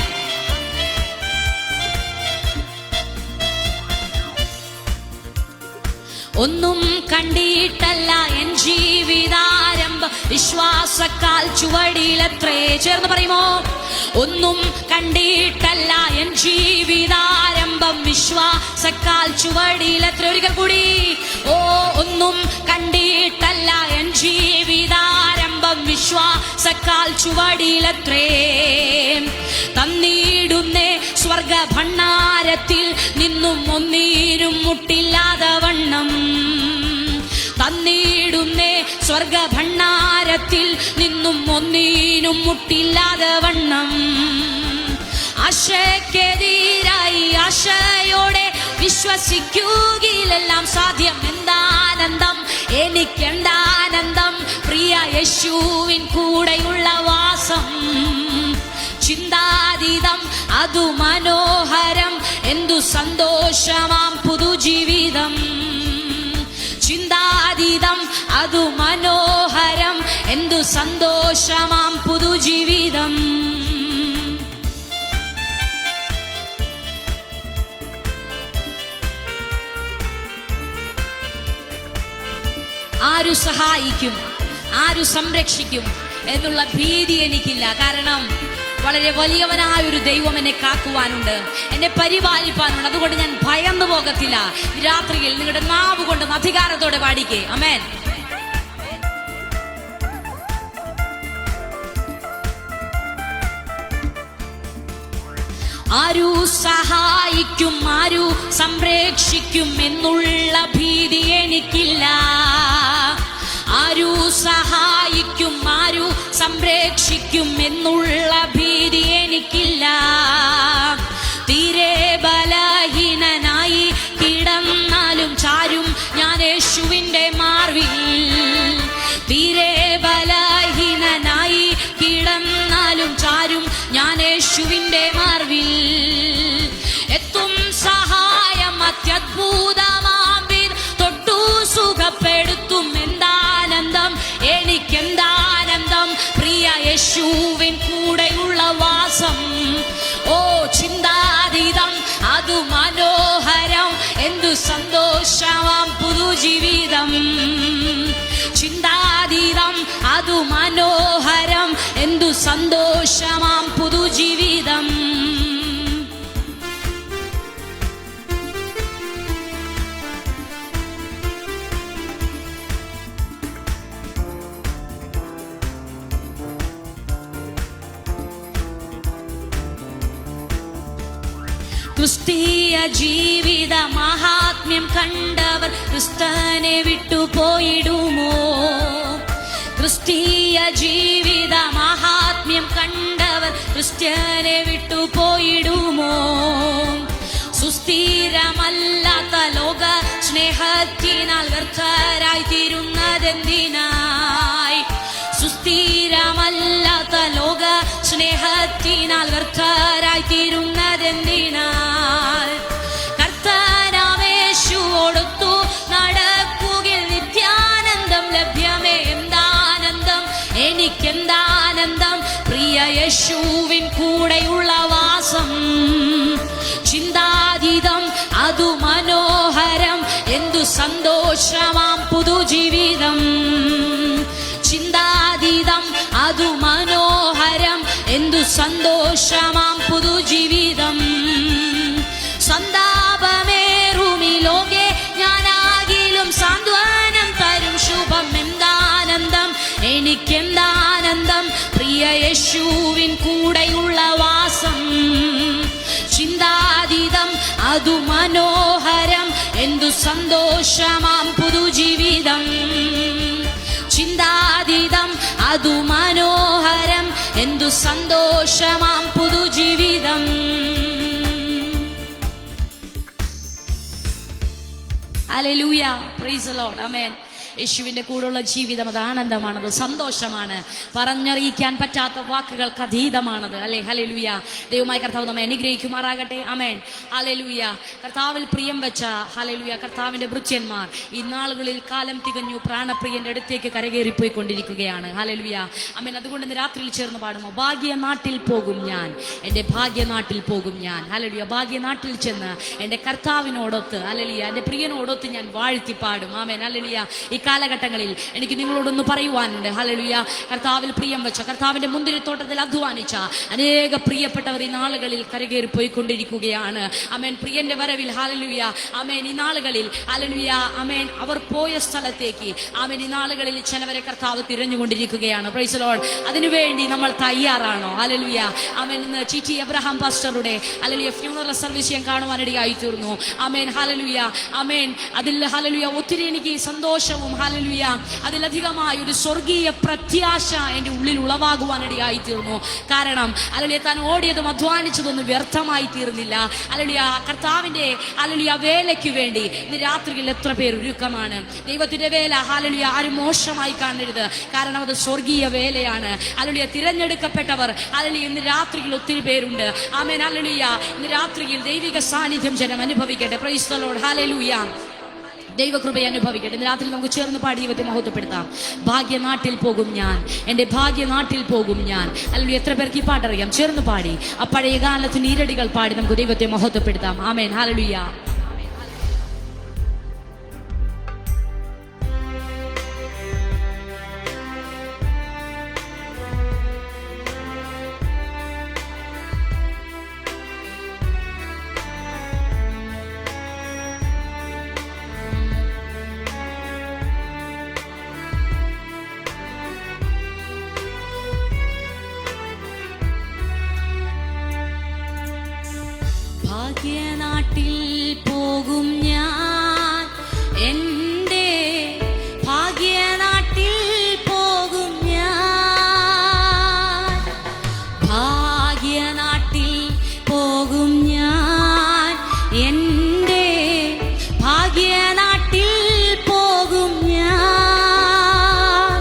ഒന്നും കണ്ടിട്ടല്ല എൻ ജീവിതാരംഭം, വിശ്വാസക്കാൽ ചുവടിലത്രേ. ചേർന്ന് പറയുമോ? ഒന്നും കണ്ടിട്ടല്ല എൻ ജീവിതാരംഭം, വിശ്വാസക്കാൽ ചുവടിലത്രേ. ഒരിക്കൽ കൂടി. ഓ, ഒന്നും കണ്ടിട്ടല്ല എൻ ജീവിതാരംഭം, വിശ്വാസക്കാൽ ചുവടിലത്രേ. തന്നിടുന്നേ സ്വർഗ ഭണ്ഡാരത്തിൽ നിന്നും ഒന്നീരും മുട്ടില്ലാതെ വണ്ണം. തന്നിടുന്നേ സ്വർഗ ഭണ്ഡാരത്തിൽ നിന്നും ഒന്നീനും മുട്ടില്ലാതെ വണ്ണം. ആശയ്ക്കെതിരായി ആശയോടെ വിശ്വസിക്കുകയിലെല്ലാം സാധ്യം. എന്താനന്ദം, എനിക്കെന്താനന്ദം, പ്രിയ യേശുവിൻ കൂടെയുള്ള വാസം. ചിന്താതീതം അതു മനോഹരം, എന്തു സന്തോഷമാം പുതുജീവിതം. ചിന്താതീതം അതു മനോഹരം, എന്തു സന്തോഷമാം പുതുജീവിതം. ആരു സഹായിക്കും, ആരു സംരക്ഷിക്കും എന്നുള്ള ഭീതി എനിക്കില്ല. കാരണം വളരെ വലിയവനായ ഒരു ദൈവം എന്നെ കാക്കുവാനുണ്ട്, എന്നെ പരിപാലിപ്പാനുണ്ട്. അതുകൊണ്ട് ഞാൻ ഭയന്നു പോകത്തില്ല. രാത്രിയിൽ നിങ്ങളുടെ നാവ് കൊണ്ട് അധികാരത്തോടെ പാടിക്കേ. ആമേൻ. ആരു സഹായിക്കും, ആരു സംരക്ഷിക്കും എന്നുള്ള ഭീതി എനിക്കില്ല. ആരു സഹായിക്കും, ആരു സംരക്ഷിക്കും എന്നുള്ള ഭീതി എനിക്കില്ല. തീരെ ബലഹീനനായി കിടന്നാലും ചാരും ഞാൻ യേശുവിൻ്റെ മാർവിൽ. തീരെ ബലഹീനനായി കിടന്നാലും ചാരും ഞാൻ യേശുവിൻ്റെ മാർവിൽ. എത്തും സഹായം അത്യദ്ഭുതമാം വിധം തൊട്ടു സുഖപ്പെടുത്തും. എന്താനന്ദം, എനിക്കെന്താനന്ദം, പ്രിയ യേശുവിൻ കൂടെയുള്ള വാസം. ഓ, ചിന്താതീതം അതു മനോഹരം, എന്തു സന്തോഷമാം പുതുജീവിതം. ചിന്താതീതം അതു മനോഹരം, എന്തു സന്തോഷമാം പുതുജീവിതം. ക്രിസ്തീയ ജീവിത മഹാത്മ്യം കണ്ടവർ ക്രിസ്തനെ വിട്ടുപോയിടുമോ? ക്രിസ്തീയ ജീവിത മഹാത്മ്യം കണ്ടവർ ക്രിസ്ത്യനെ വിട്ടുപോയിടുമോ? സുസ്ഥിരമല്ലാത്ത ലോക സ്നേഹത്തിനാൽ വ്യർത്ഥരായി തീരുന്നതെന്തിനായി? സുസ്ഥിരമല്ലാത്ത ലോക സ്നേഹത്തിനാൽ വ്യർത്ഥരായി തീരുന്നതെന്തിനാൽ? കർത്താവേശുവോടൊത്തു നടക്കുകയിൽ നിത്യാനന്ദം ലഭ്യമേ. എന്താനന്ദം, എനിക്കെന്താനന്ദം, പ്രിയ യേശുവിൻ കൂടെയുള്ള വാസം. ചിന്താതീതം അതു മനോഹരം, എന്തു സന്തോഷമാം പുതുജീവിതം. ചിന്താതീതം അതു മനോഹരം, എന്തു സന്തോഷമാം പുതുജീവിതം. സന്താപമേറുമി ലോകെ ഞാനാകിലും സാന്ത്വനം തരും ശുഭം. എന്താനന്ദം, എനിക്കെന്താനന്ദം, പ്രിയ യേശുവിൻ കൂടെയുള്ള വാസം. ചിന്താതീതം അതു മനോഹരം, എന്തു സന്തോഷമാം പുതുജീവിതം. ചിന്താതീതം അതു മനോഹരം, എന്തു സന്തോഷമാം പുതുജീവിതം. ഹല്ലേലൂയ, പ്രൈസ് ദി ലോർഡ്, ആമേൻ. യേശുവിൻ്റെ കൂടെയുള്ള ജീവിതം അത് ആനന്ദമാണത്, സന്തോഷമാണ്, പറഞ്ഞറിയിക്കാൻ പറ്റാത്ത വാക്കുകൾക്ക് അതീതമാണത്. അല്ലേ? ഹല്ലേലൂയ. ദൈവമായ കർത്താവ് നമ്മെ അനുഗ്രഹിക്കുമാറാകട്ടെ. ആമേൻ. ഹല്ലേലൂയ. കർത്താവിൽ പ്രിയം വെച്ച ഹല്ലേലൂയ കർത്താവിൻ്റെ ഭൃത്യന്മാർ ഈ നാളുകളിൽ കാലം തികഞ്ഞു പ്രാണപ്രിയന്റെ അടുത്തേക്ക് കരകയറിപ്പോയിക്കൊണ്ടിരിക്കുകയാണ്. ഹല്ലേലൂയ. ആമേൻ. അതുകൊണ്ട് ഇന്ന് രാത്രിയിൽ ചേർന്ന് പാടുമോ? ഭാഗ്യനാട്ടിൽ പോകും ഞാൻ, എൻ്റെ ഭാഗ്യനാട്ടിൽ പോകും ഞാൻ. ഹല്ലേലൂയ. ഭാഗ്യനാട്ടിൽ ചെന്ന് എൻ്റെ കർത്താവിനോടൊത്ത് ഹല്ലേലൂയ എൻ്റെ പ്രിയനോടൊത്ത് ഞാൻ വാഴ്ത്തി പാടും. ആമേൻ. ഹല്ലേലൂയ. ഈ കാലഘട്ടങ്ങളിൽ എനിക്ക് നിങ്ങളോടൊന്ന് പറയുവാനുണ്ട്. ഹല്ലേലൂയ. കർത്താവിൽ പ്രിയം വെച്ച, കർത്താവിന്റെ മുന്തിരിത്തോട്ടത്തിൽ അധ്വാനിച്ച അനേക പ്രിയപ്പെട്ടവർ ഈ നാളുകളിൽ കരകയറി പോയിക്കൊണ്ടിരിക്കുകയാണ്. ആമേൻ. പ്രിയന്റെ വരവിൽ ഹല്ലേലൂയ ആമേൻ ഈ നാളുകളിൽ ഹല്ലേലൂയ ആമേൻ അവർ പോയ സ്ഥലത്തേക്ക് ആമേൻ ഈ നാളുകളിൽ ചിലവരെ കർത്താവ് തിരഞ്ഞുകൊണ്ടിരിക്കുകയാണ്. Price the Lord. അതിനുവേണ്ടി നമ്മൾ തയ്യാറാണോ? Hallelujah amen. ഇന്ന് ടി എബ്രഹാം പാസ്റ്ററുടെ ഹല്ലേലൂയ ഫ്യൂണറൽ സർവീസ് ഞാൻ കാണുവാനിടയായി തീർന്നു. ആമേൻ. Hallelujah amen. അതിൽ ഹല്ലേലൂയ ഒത്തിരി എനിക്ക് സന്തോഷവും ഹല്ലേലൂയ അതിലധികമായ ഒരു സ്വർഗീയ പ്രത്യാശ എൻ്റെ ഉള്ളിൽ ഉളവാകുവാനിടയായി തീർന്നു. കാരണം ഹല്ലേലൂയ താൻ ഓടിയതും അധ്വാനിച്ചതൊന്നും വ്യർത്ഥമായി തീർന്നില്ല. ഹല്ലേലൂയ കർത്താവിന്റെ ഹല്ലേലൂയ വേലയ്ക്ക് വേണ്ടി ഇന്ന് രാത്രിയിൽ എത്ര പേർ ഒരുക്കമാണ്? ദൈവത്തിന്റെ വേല ഹല്ലേലൂയ ആരും മോശമായി കാണരുത്, കാരണം അത് സ്വർഗീയ വേലയാണ്. ഹല്ലേലൂയ തിരഞ്ഞെടുക്കപ്പെട്ടവർ ഹല്ലേലൂയ ഇന്ന് രാത്രിയിൽ ഒത്തിരി പേരുണ്ട്. ആമേൻ. ഹല്ലേലൂയ ഇന്ന് രാത്രിയിൽ ദൈവിക സാന്നിധ്യം ജനം അനുഭവിക്കട്ടെ. Praise the lord. ഹല്ലേലൂയ. ദൈവകൃപയെ അനുഭവിക്കട്ടെ. ഇന്ന് രാത്രി നമുക്ക് ചേർന്ന് പാടി ദൈവത്തെ മഹത്വപ്പെടുത്താം. ഭാഗ്യനാട്ടിൽ പോകും ഞാൻ, എൻ്റെ ഭാഗ്യനാട്ടിൽ പോകും ഞാൻ. അല്ലെങ്കിൽ എത്ര പേർക്ക് ഈ പാട്ടറിയാം? ചേർന്ന് പാടി ആ പഴയ കാലത്തിന് ഈരടികൾ പാടി നമുക്ക് ദൈവത്തെ മഹത്വപ്പെടുത്താം. ആമേൻ. ഹല്ലേലൂയ. ഭാഗ്യനാട്ടിൽ പോകും ഞാൻ, എൻ്റെ ഭാഗ്യനാട്ടിൽ പോകും ഞാൻ. ഭാഗ്യനാട്ടിൽ പോകും ഞാൻ, എൻ്റെ ഭാഗ്യനാട്ടിൽ പോകും ഞാൻ.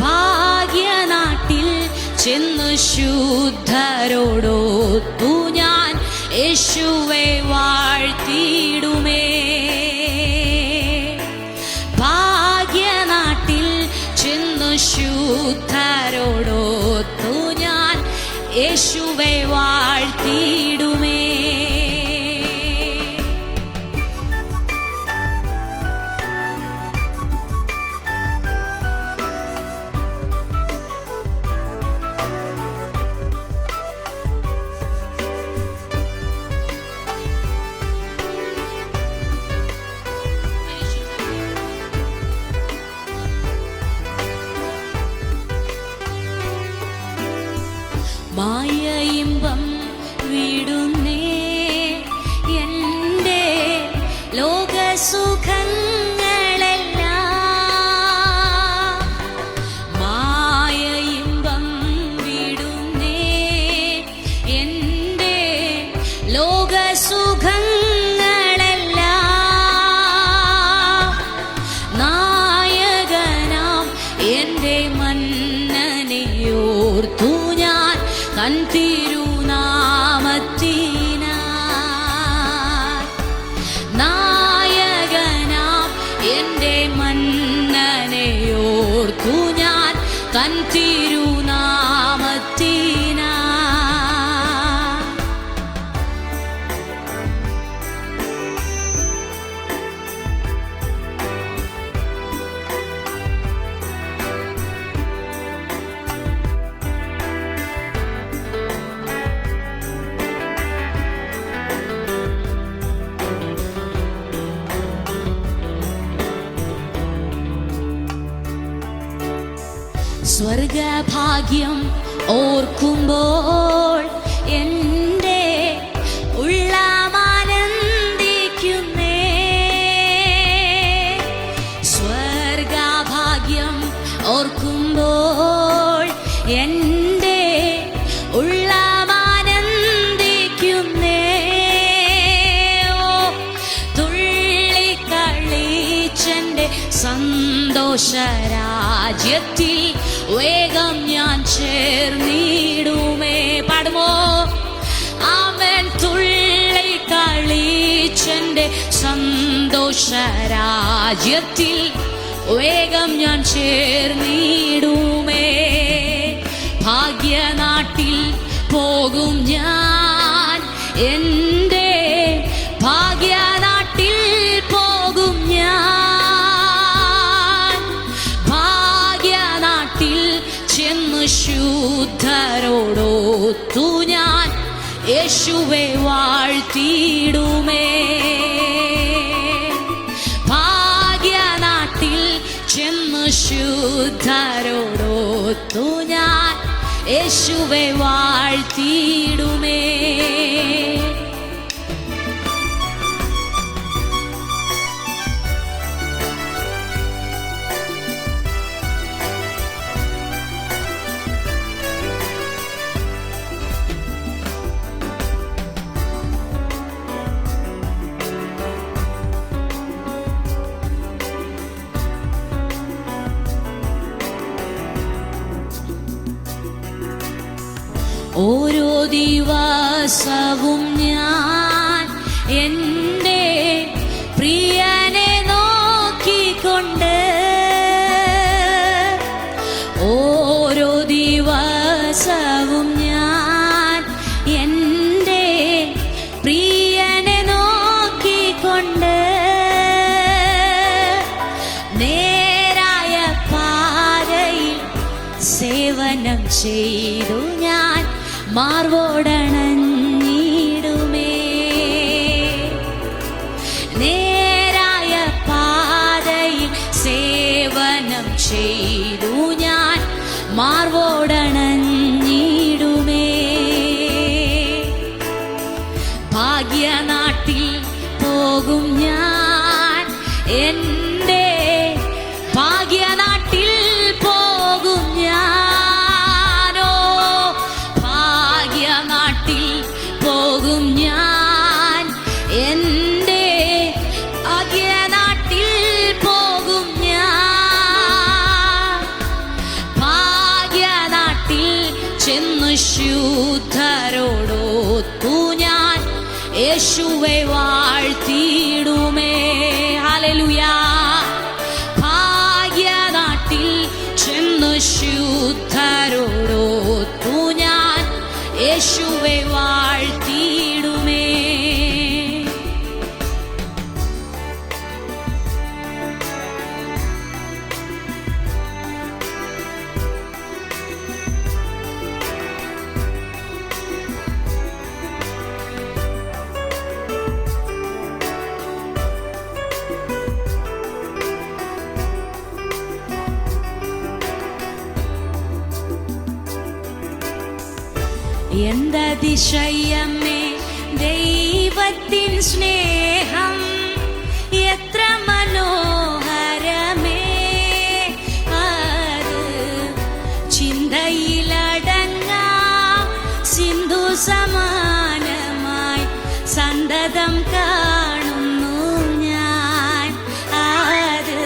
ഭാഗ്യനാട്ടിൽ ചെന്ന് ശുദ്ധരോടൊത്തു ഞാൻ യേശുവെ വാഴ്ത്തിയിടുമേ. ഭാഗ്യനാട്ടിൽ ചെന്നു ശുദ്ധരോടൊത്തു ഞാൻ യേശുവെ വാഴ്ത്തിയിടുമേ. മായ ഇമ്പം വിടുന്നേ എൻ്റെ ലോകസുഖങ്ങളെല്ലാം. മായ ഇമ്പം വിടുന്നേ എൻ്റെ ലോകസുഖങ്ങളെല്ലാം. നായകനാം എൻ്റെ മന്നനെയോർത്തു ഞാൻ തൻ തിരുനാമത്തിനായി. നായകനാം എൻ്റെ മന്നനെയോർത്തു ഞാൻ തൻ തിരുനാമത്തിനായി. സ്വർഗഭാഗ്യം ഓർക്കുമ്പോൾ എൻ്റെ ഉള്ളമാനന്ദിക്കുന്നേ. സ്വർഗഭാഗ്യം ഓർക്കുമ്പോൾ എൻ്റെ ഉള്ളമാനന്ദിക്കുന്നേ. ഓ തുള്ളിക്കളിച്ചെൻ്റെ സന്തോഷരാജ്യത്തിൽ വേഗം ഞാൻ ചേർന്നിടുമേ. പാടുമോ? ആമേൻ. തുള്ളി കളിച്ചെന്റെ സന്തോഷരാജ്യത്തിൽ വേഗം ഞാൻ ചേർന്നിടുമേ. ഭാഗ്യനാട്ടിൽ പോകും ഞാൻ, എൻ്റെ ഭാഗ്യനാട്ടിൽ പോകും ഞാൻ. ഭാഗ്യനാട്ടിൽ ചെന്ന് ശുദ്ധരോടൊത്തു ഞാൻ യേശുവെ വാഴ്ത്തിടുമേ. ഭാഗ്യനാട്ടിൽ ചെന്ന് ശുദ്ധരോടൊത്തു ഞാൻ യേശുവെ വാഴ്ത്തിടുമേ. ഓരോ ദിവസവും ഞാൻ എൻ്റെ പ്രിയനെ നോക്കിക്കൊണ്ട്, ഓരോ ദിവസവും ഞാൻ എൻ്റെ പ്രിയനെ നോക്കിക്കൊണ്ട് നേരായ പാതയിൽ സേവനം ചെയ്തു ഞാൻ മാർവോടണഞ്ഞിടുമേ. നേരായ പാതയിൽ സേവനം ചെയ്തു ഞാൻ മാർവോടണഞ്ഞിടുമേ. ഭാഗ്യനാട്ടിൽ പോകും ഞാൻ, എൻ്റെ ഭാഗ്യനാട്ടിൽ പോകും ഞാനോ. ഭാഗ്യനാട്ടിൽ പോകും ഞാൻ, എൻ്റെ ഭാഗ്യനാട്ടിൽ പോകും ഞാൻ. ഭാഗ്യനാട്ടിൽ ചെന്ന് ശുദ്ധരോടൊത്തു ഞാൻ യേശുവെ വാഴ്ത്തിടുമേ. ഹല്ലേലൂയ. ഭാഗ്യനാട്ടിൽ ചെന്ന് ശുദ്ധരോടൊത്തു ഞാൻ യേശുവെ വാഴ്ത്തിടുമേ. എന്തതിശയമേ ദൈവത്തിൻ സ്നേഹം, എത്ര മനോഹരമേ അത്. ചിന്തയിലടങ്ങാം സിന്ധു സമാനമായി സന്തതം കാണുന്നു ഞാൻ അത്.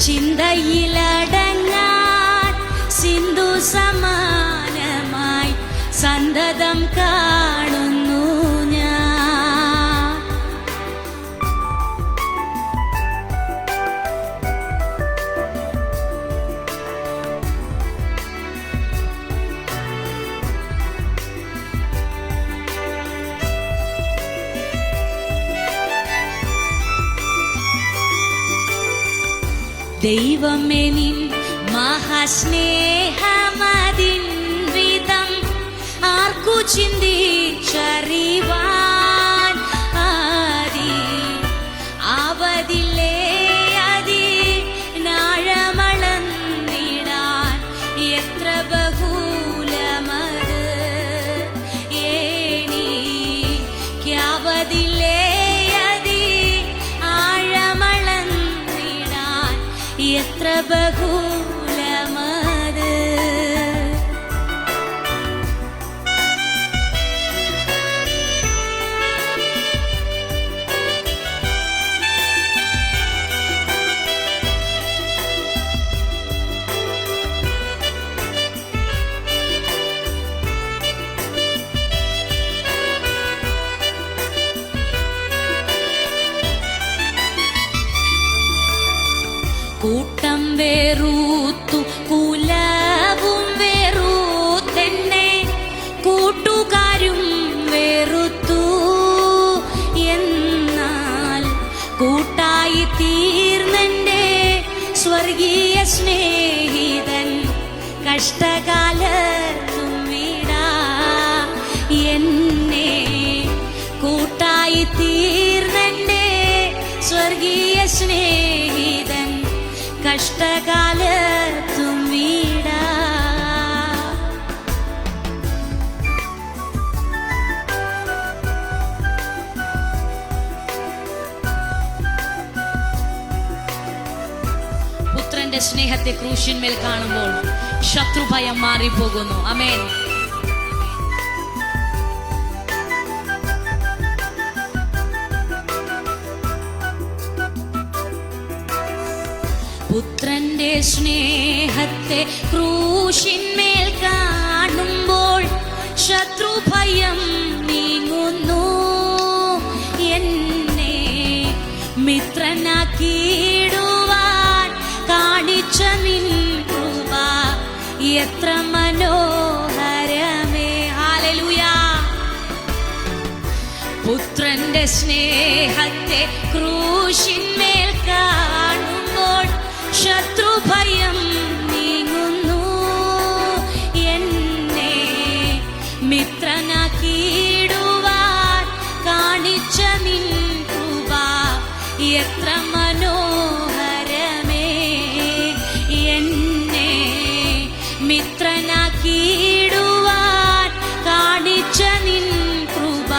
ചിന്തയിലടങ്ങാൻ സിന്ധു സമാനമായി സന്തതം കാണുന്നു ഞാൻ. ദൈവമേ നിൻ മഹാസ്നേഹമതിൻ വിധം ആർക്കു ചിന്തിച്ചറിവാൻ ആദി അവതിലേ അതിനാഴമളന്നിടാൻ എത്ര ബഹുലമത് ഏനിക്കവതിലേ അതി ആഴമളന്നിടാൻ എത്ര ബഹുലമത്. വെറുത്തു കുലവും വെറുത്തെന്നെ കൂട്ടുകാരും വെറുത്തു. എന്നാൽ കൂട്ടായി തീർന്നെൻ്റെ സ്വർഗീയ സ്നേഹിതൻ കഷ്ടകാലത്തും വിടാ. എന്നെ കൂട്ടായി തീർന്നെൻ്റെ സ്വർഗീയ സ്നേഹിതൻ കഷ്ടകാലത്തും വിടാ. പുത്രന്റെ സ്നേഹത്തെ ക്രൂശിന്മേൽ കാണുമ്പോൾ ശത്രുഭയം മാറിപ്പോകുന്നു. ആമേൻ. പുത്രന്റെ സ്നേഹത്തെ ക്രൂശിന്മേൽ കാണുമ്പോൾ ശത്രുഭയം നീങ്ങുന്നു. എന്നെ മിത്രനാക്കിയിടുവാൻ കാണിച്ച നിൻ കൃപ എത്ര മനോഹരമേ. ഹല്ലേലൂയ. പുത്രന്റെ സ്നേഹത്തെ ക്രൂശിന്മേൽ കാണുമ്പോൾ ശത്രുഭയം നീങ്ങുന്നു. എന്നെ മിത്രനാക്കിയിടുവാൻ കാണിച്ച നിൻ കൃപ എത്ര മനോഹരമേ. എന്നെ മിത്രനാക്കിയിടുവാൻ കാണിച്ച നിൻ കൃപ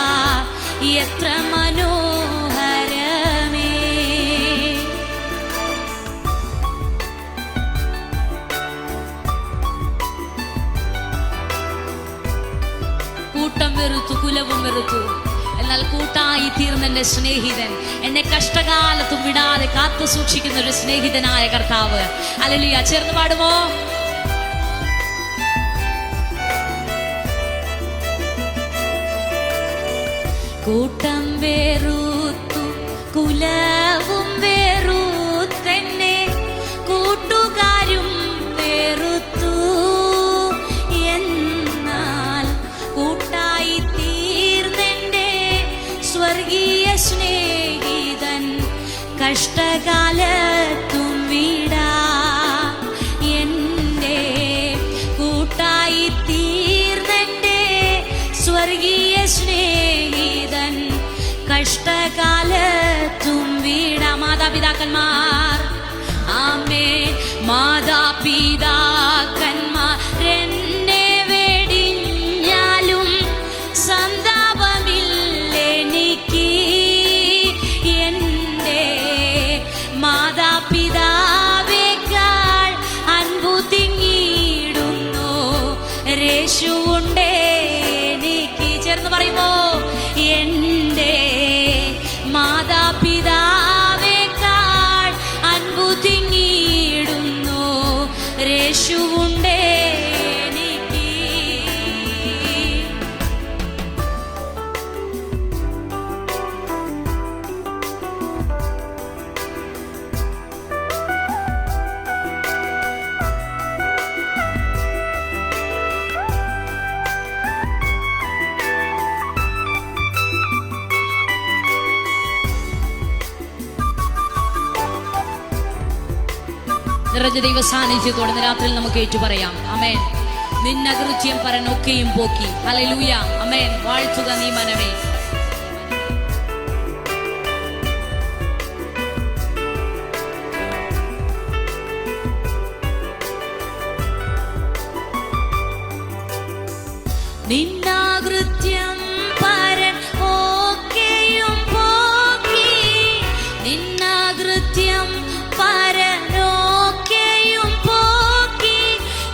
എത്ര മനോഹരമേ. കൂട്ടം വെറുത്തു, കുലവും വെറുത്തു, എന്നാൽ കൂട്ടായി തീർന്നെന്റെ സ്നേഹിതൻ, എന്നെ കഷ്ടകാലത്തും വിടാതെ കാത്തു സൂക്ഷിക്കുന്ന ഒരു സ്നേഹിതനായ കർത്താവ്. ഹല്ലേലൂയ. ചേർന്ന് പാടുമോ? കൂട്ടം വെറുത്തു കുലവും വെറുത്തെന്നെ കൂട്ടുകാരും വെറുത്തു. എന്നാൽ കൂട്ടായി തീർന്നെൻ്റെ സ്വർഗീയ സ്നേഹിതൻ കഷ്ടകാലത്തും വിടാ. എൻ്റെ കൂട്ടായി തീർന്നെൻ്റെ സ്വർഗീയ സ്നേഹിതൻ കഷ്ടകാലത്തും വിടാ. മാതാപിതാക്കന്മാർ, ആമേൻ. മാതാപിതാക്കന്മാർ എന്നെ വെടിഞ്ഞാലും സന്താപമില്ലെനിക്ക്. എൻ്റെ മാതാപിതാവേക്കാൾ അൻപു തിങ്ങിയിടുന്നു യേശുവുണ്ടേ എനിക്ക്. ചേർന്ന് പറയുമോ? എൻ്റെ മാതാപിതാവേക്കാൾ അൻപു തിങ്ങിയിടുന്നു യേശുവുണ്ടേ എനിക്ക്. നിറഞ്ഞ ദൈവ സാന്നിധ്യത്തോടെ രാത്രിയിൽ നമുക്ക് ഏറ്റു പറയാം. ആമേൻ. നിന്നകൃത്യം പരനൊക്കെയും പോക്കി. ഹല്ലേലൂയ. ആമേൻ. വാഴ്ത്തുക നീ മനമേ. നിന്നകൃത്യം പരൻ ഒക്കെയും പോക്കി. നിന്നകൃത്യം പരനൊക്കെയും പോക്കി.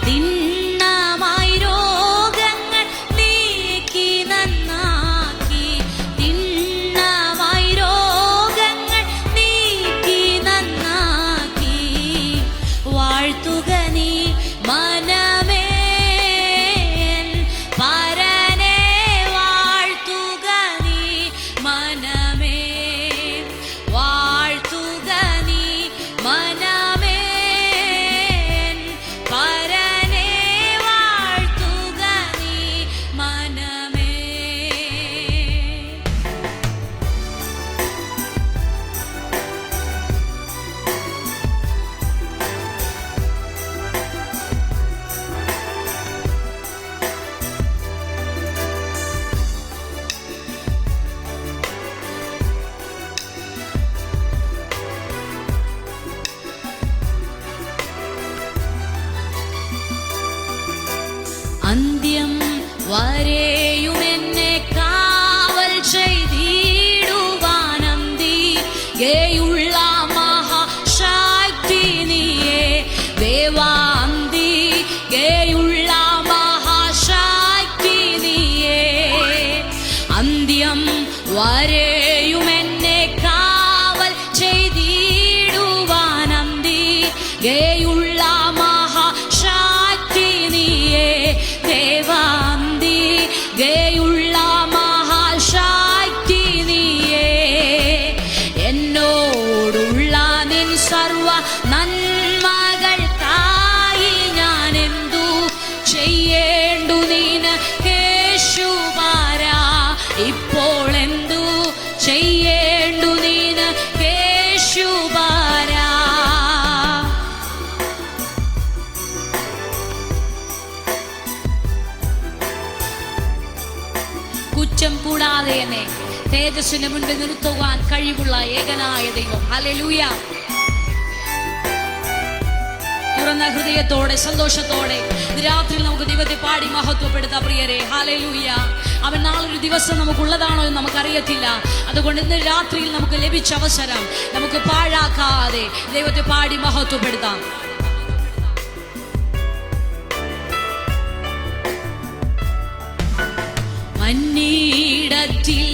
തിണ്ണമായി രോഗങ്ങൾ നീക്കി നന്നാക്കി. ഗേയുള്ള മഹാശക്തി നീയേ ദേവാന്തി ഗേയുള്ള മഹാശക്തി നീയേ അന്ത്യം വരെയും എന്നെ കാവൽ ചെയ്തിടുവാൻ അന്തി ഗേയുള്ള മഹാശക്തി നീയേ ദേവാന്തി ഗേയുള്ള മഹാശക്തി നീയേ എന്നോടുള്ള നിൻ സർവ നന്മകൾക്കായി ഞാൻ എന്തു ചെയ്യേണ്ടു നീന് കേശുമാരാ ഇപ്പോൾ എന്തു ചെയ്യേണ്ടു നീന് കേശുമാരാ കുറ്റം കൂടാതെ എന്നെ തേജസ്സിന് മുൻപിൽ നിർത്തുവാൻ കഴിവുള്ള ഏകനായ ദൈവം. ഹല്ലേലൂയ. തുറന്ന ഹൃദയത്തോടെ സന്തോഷത്തോടെ രാത്രിയിൽ നമുക്ക് ദൈവത്തെ പാടി മഹത്വപ്പെടുത്താം പ്രിയരെ. ഹല്ലേലൂയ. അവൻ നാളൊരു ദിവസം നമുക്കുള്ളതാണോ എന്ന് നമുക്കറിയത്തില്ല. അതുകൊണ്ട് ഇന്ന് രാത്രിയിൽ നമുക്ക് ലഭിച്ച അവസരം നമുക്ക് പാഴാക്കാതെ ദൈവത്തെ പാടി മഹത്വപ്പെടുത്താം. മന്നീടത്തിൽ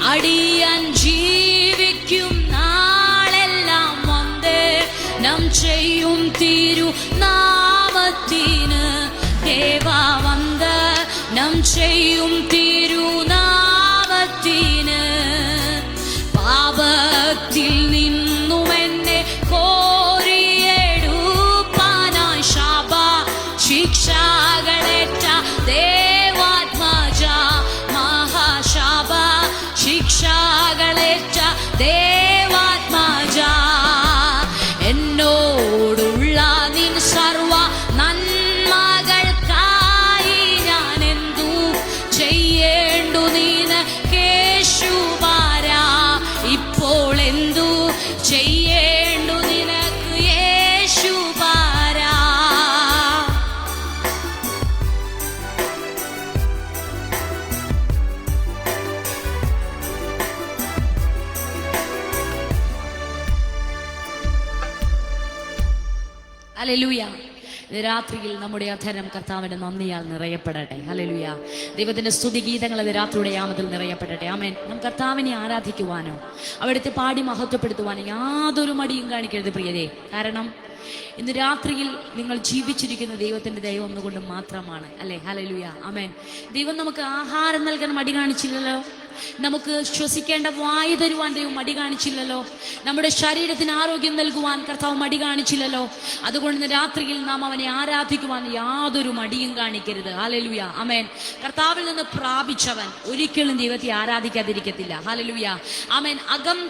അടിയാൻ ജീവിക്കും നാളെല്ലാം വന്ദനം ചെയ്യും തിരുനാമത്തിന് ദേവാ വന്ദനം ചെയ്യും തിരുനാമത്തിന് പാപത്തിൽ നിന്നും എന്നെ കോരിയെടുപ്പാനായി ശാപ ശിക്ഷകളേറ്റ ദേവാത്മജ മഹാശാപ ശിക്ഷകളേറ്റ ദേവാത്മജ എന്നോടുള്ള നിൻ സർവ നന്മകൾക്കായി ഞാൻ എന്തു ചെയ്യേണ്ടു നീന് കേശുമാരാ ഇപ്പോൾ എന്തു ചെയ്യേണ്ടു നിനക്ക് യേശുമാരാ. ഹല്ലേലൂയ. രാത്രിയിൽ നമ്മുടെ അധരം കർത്താവിന്റെ നന്ദിയാൽ നിറയപ്പെടട്ടെ. ഹല്ലേലൂയ. ദൈവത്തിന്റെ സ്തുതിഗീതങ്ങൾ രാത്രിയുടെ യാമത്തിൽ നിറയപ്പെടട്ടെ. ആമേൻ. നാം കർത്താവിനെ ആരാധിക്കുവാനോ അവിടുത്തെ പാടി മഹത്വപ്പെടുത്തുവാനോ യാതൊരു മടിയും കാണിക്കരുത് പ്രിയരെ. കാരണം ഇന്ന് രാത്രിയിൽ നിങ്ങൾ ജീവിച്ചിരിക്കുന്ന ദൈവത്തിന്റെ ദൈവം ഒന്നുകൊണ്ട് മാത്രമാണ്. അല്ലെ? ഹല്ലേലൂയ. ആമേൻ. ദൈവം നമുക്ക് ആഹാരം നൽകാൻ മടി കാണിച്ചില്ലല്ലോ. നമുക്ക് ശ്വസിക്കേണ്ട വായു തരുവാൻ ദൈവം മടി കാണിച്ചില്ലല്ലോ. നമ്മുടെ ശരീരത്തിന് ആരോഗ്യം നൽകുവാൻ കർത്താവ് മടി കാണിച്ചില്ലല്ലോ. അതുകൊണ്ട് രാത്രിയിൽ നാം അവനെ ആരാധിക്കുവാൻ യാതൊരു മടിയും കാണിക്കരുത്. ഹല്ലേലൂയ. ആമേൻ. കർത്താവിൽ നിന്ന് പ്രാപിച്ചവൻ ഒരിക്കലും ദൈവത്തെ ആരാധിക്കാതിരിക്കത്തില്ല. ഹല്ലേലൂയ. ആമേൻ. അകം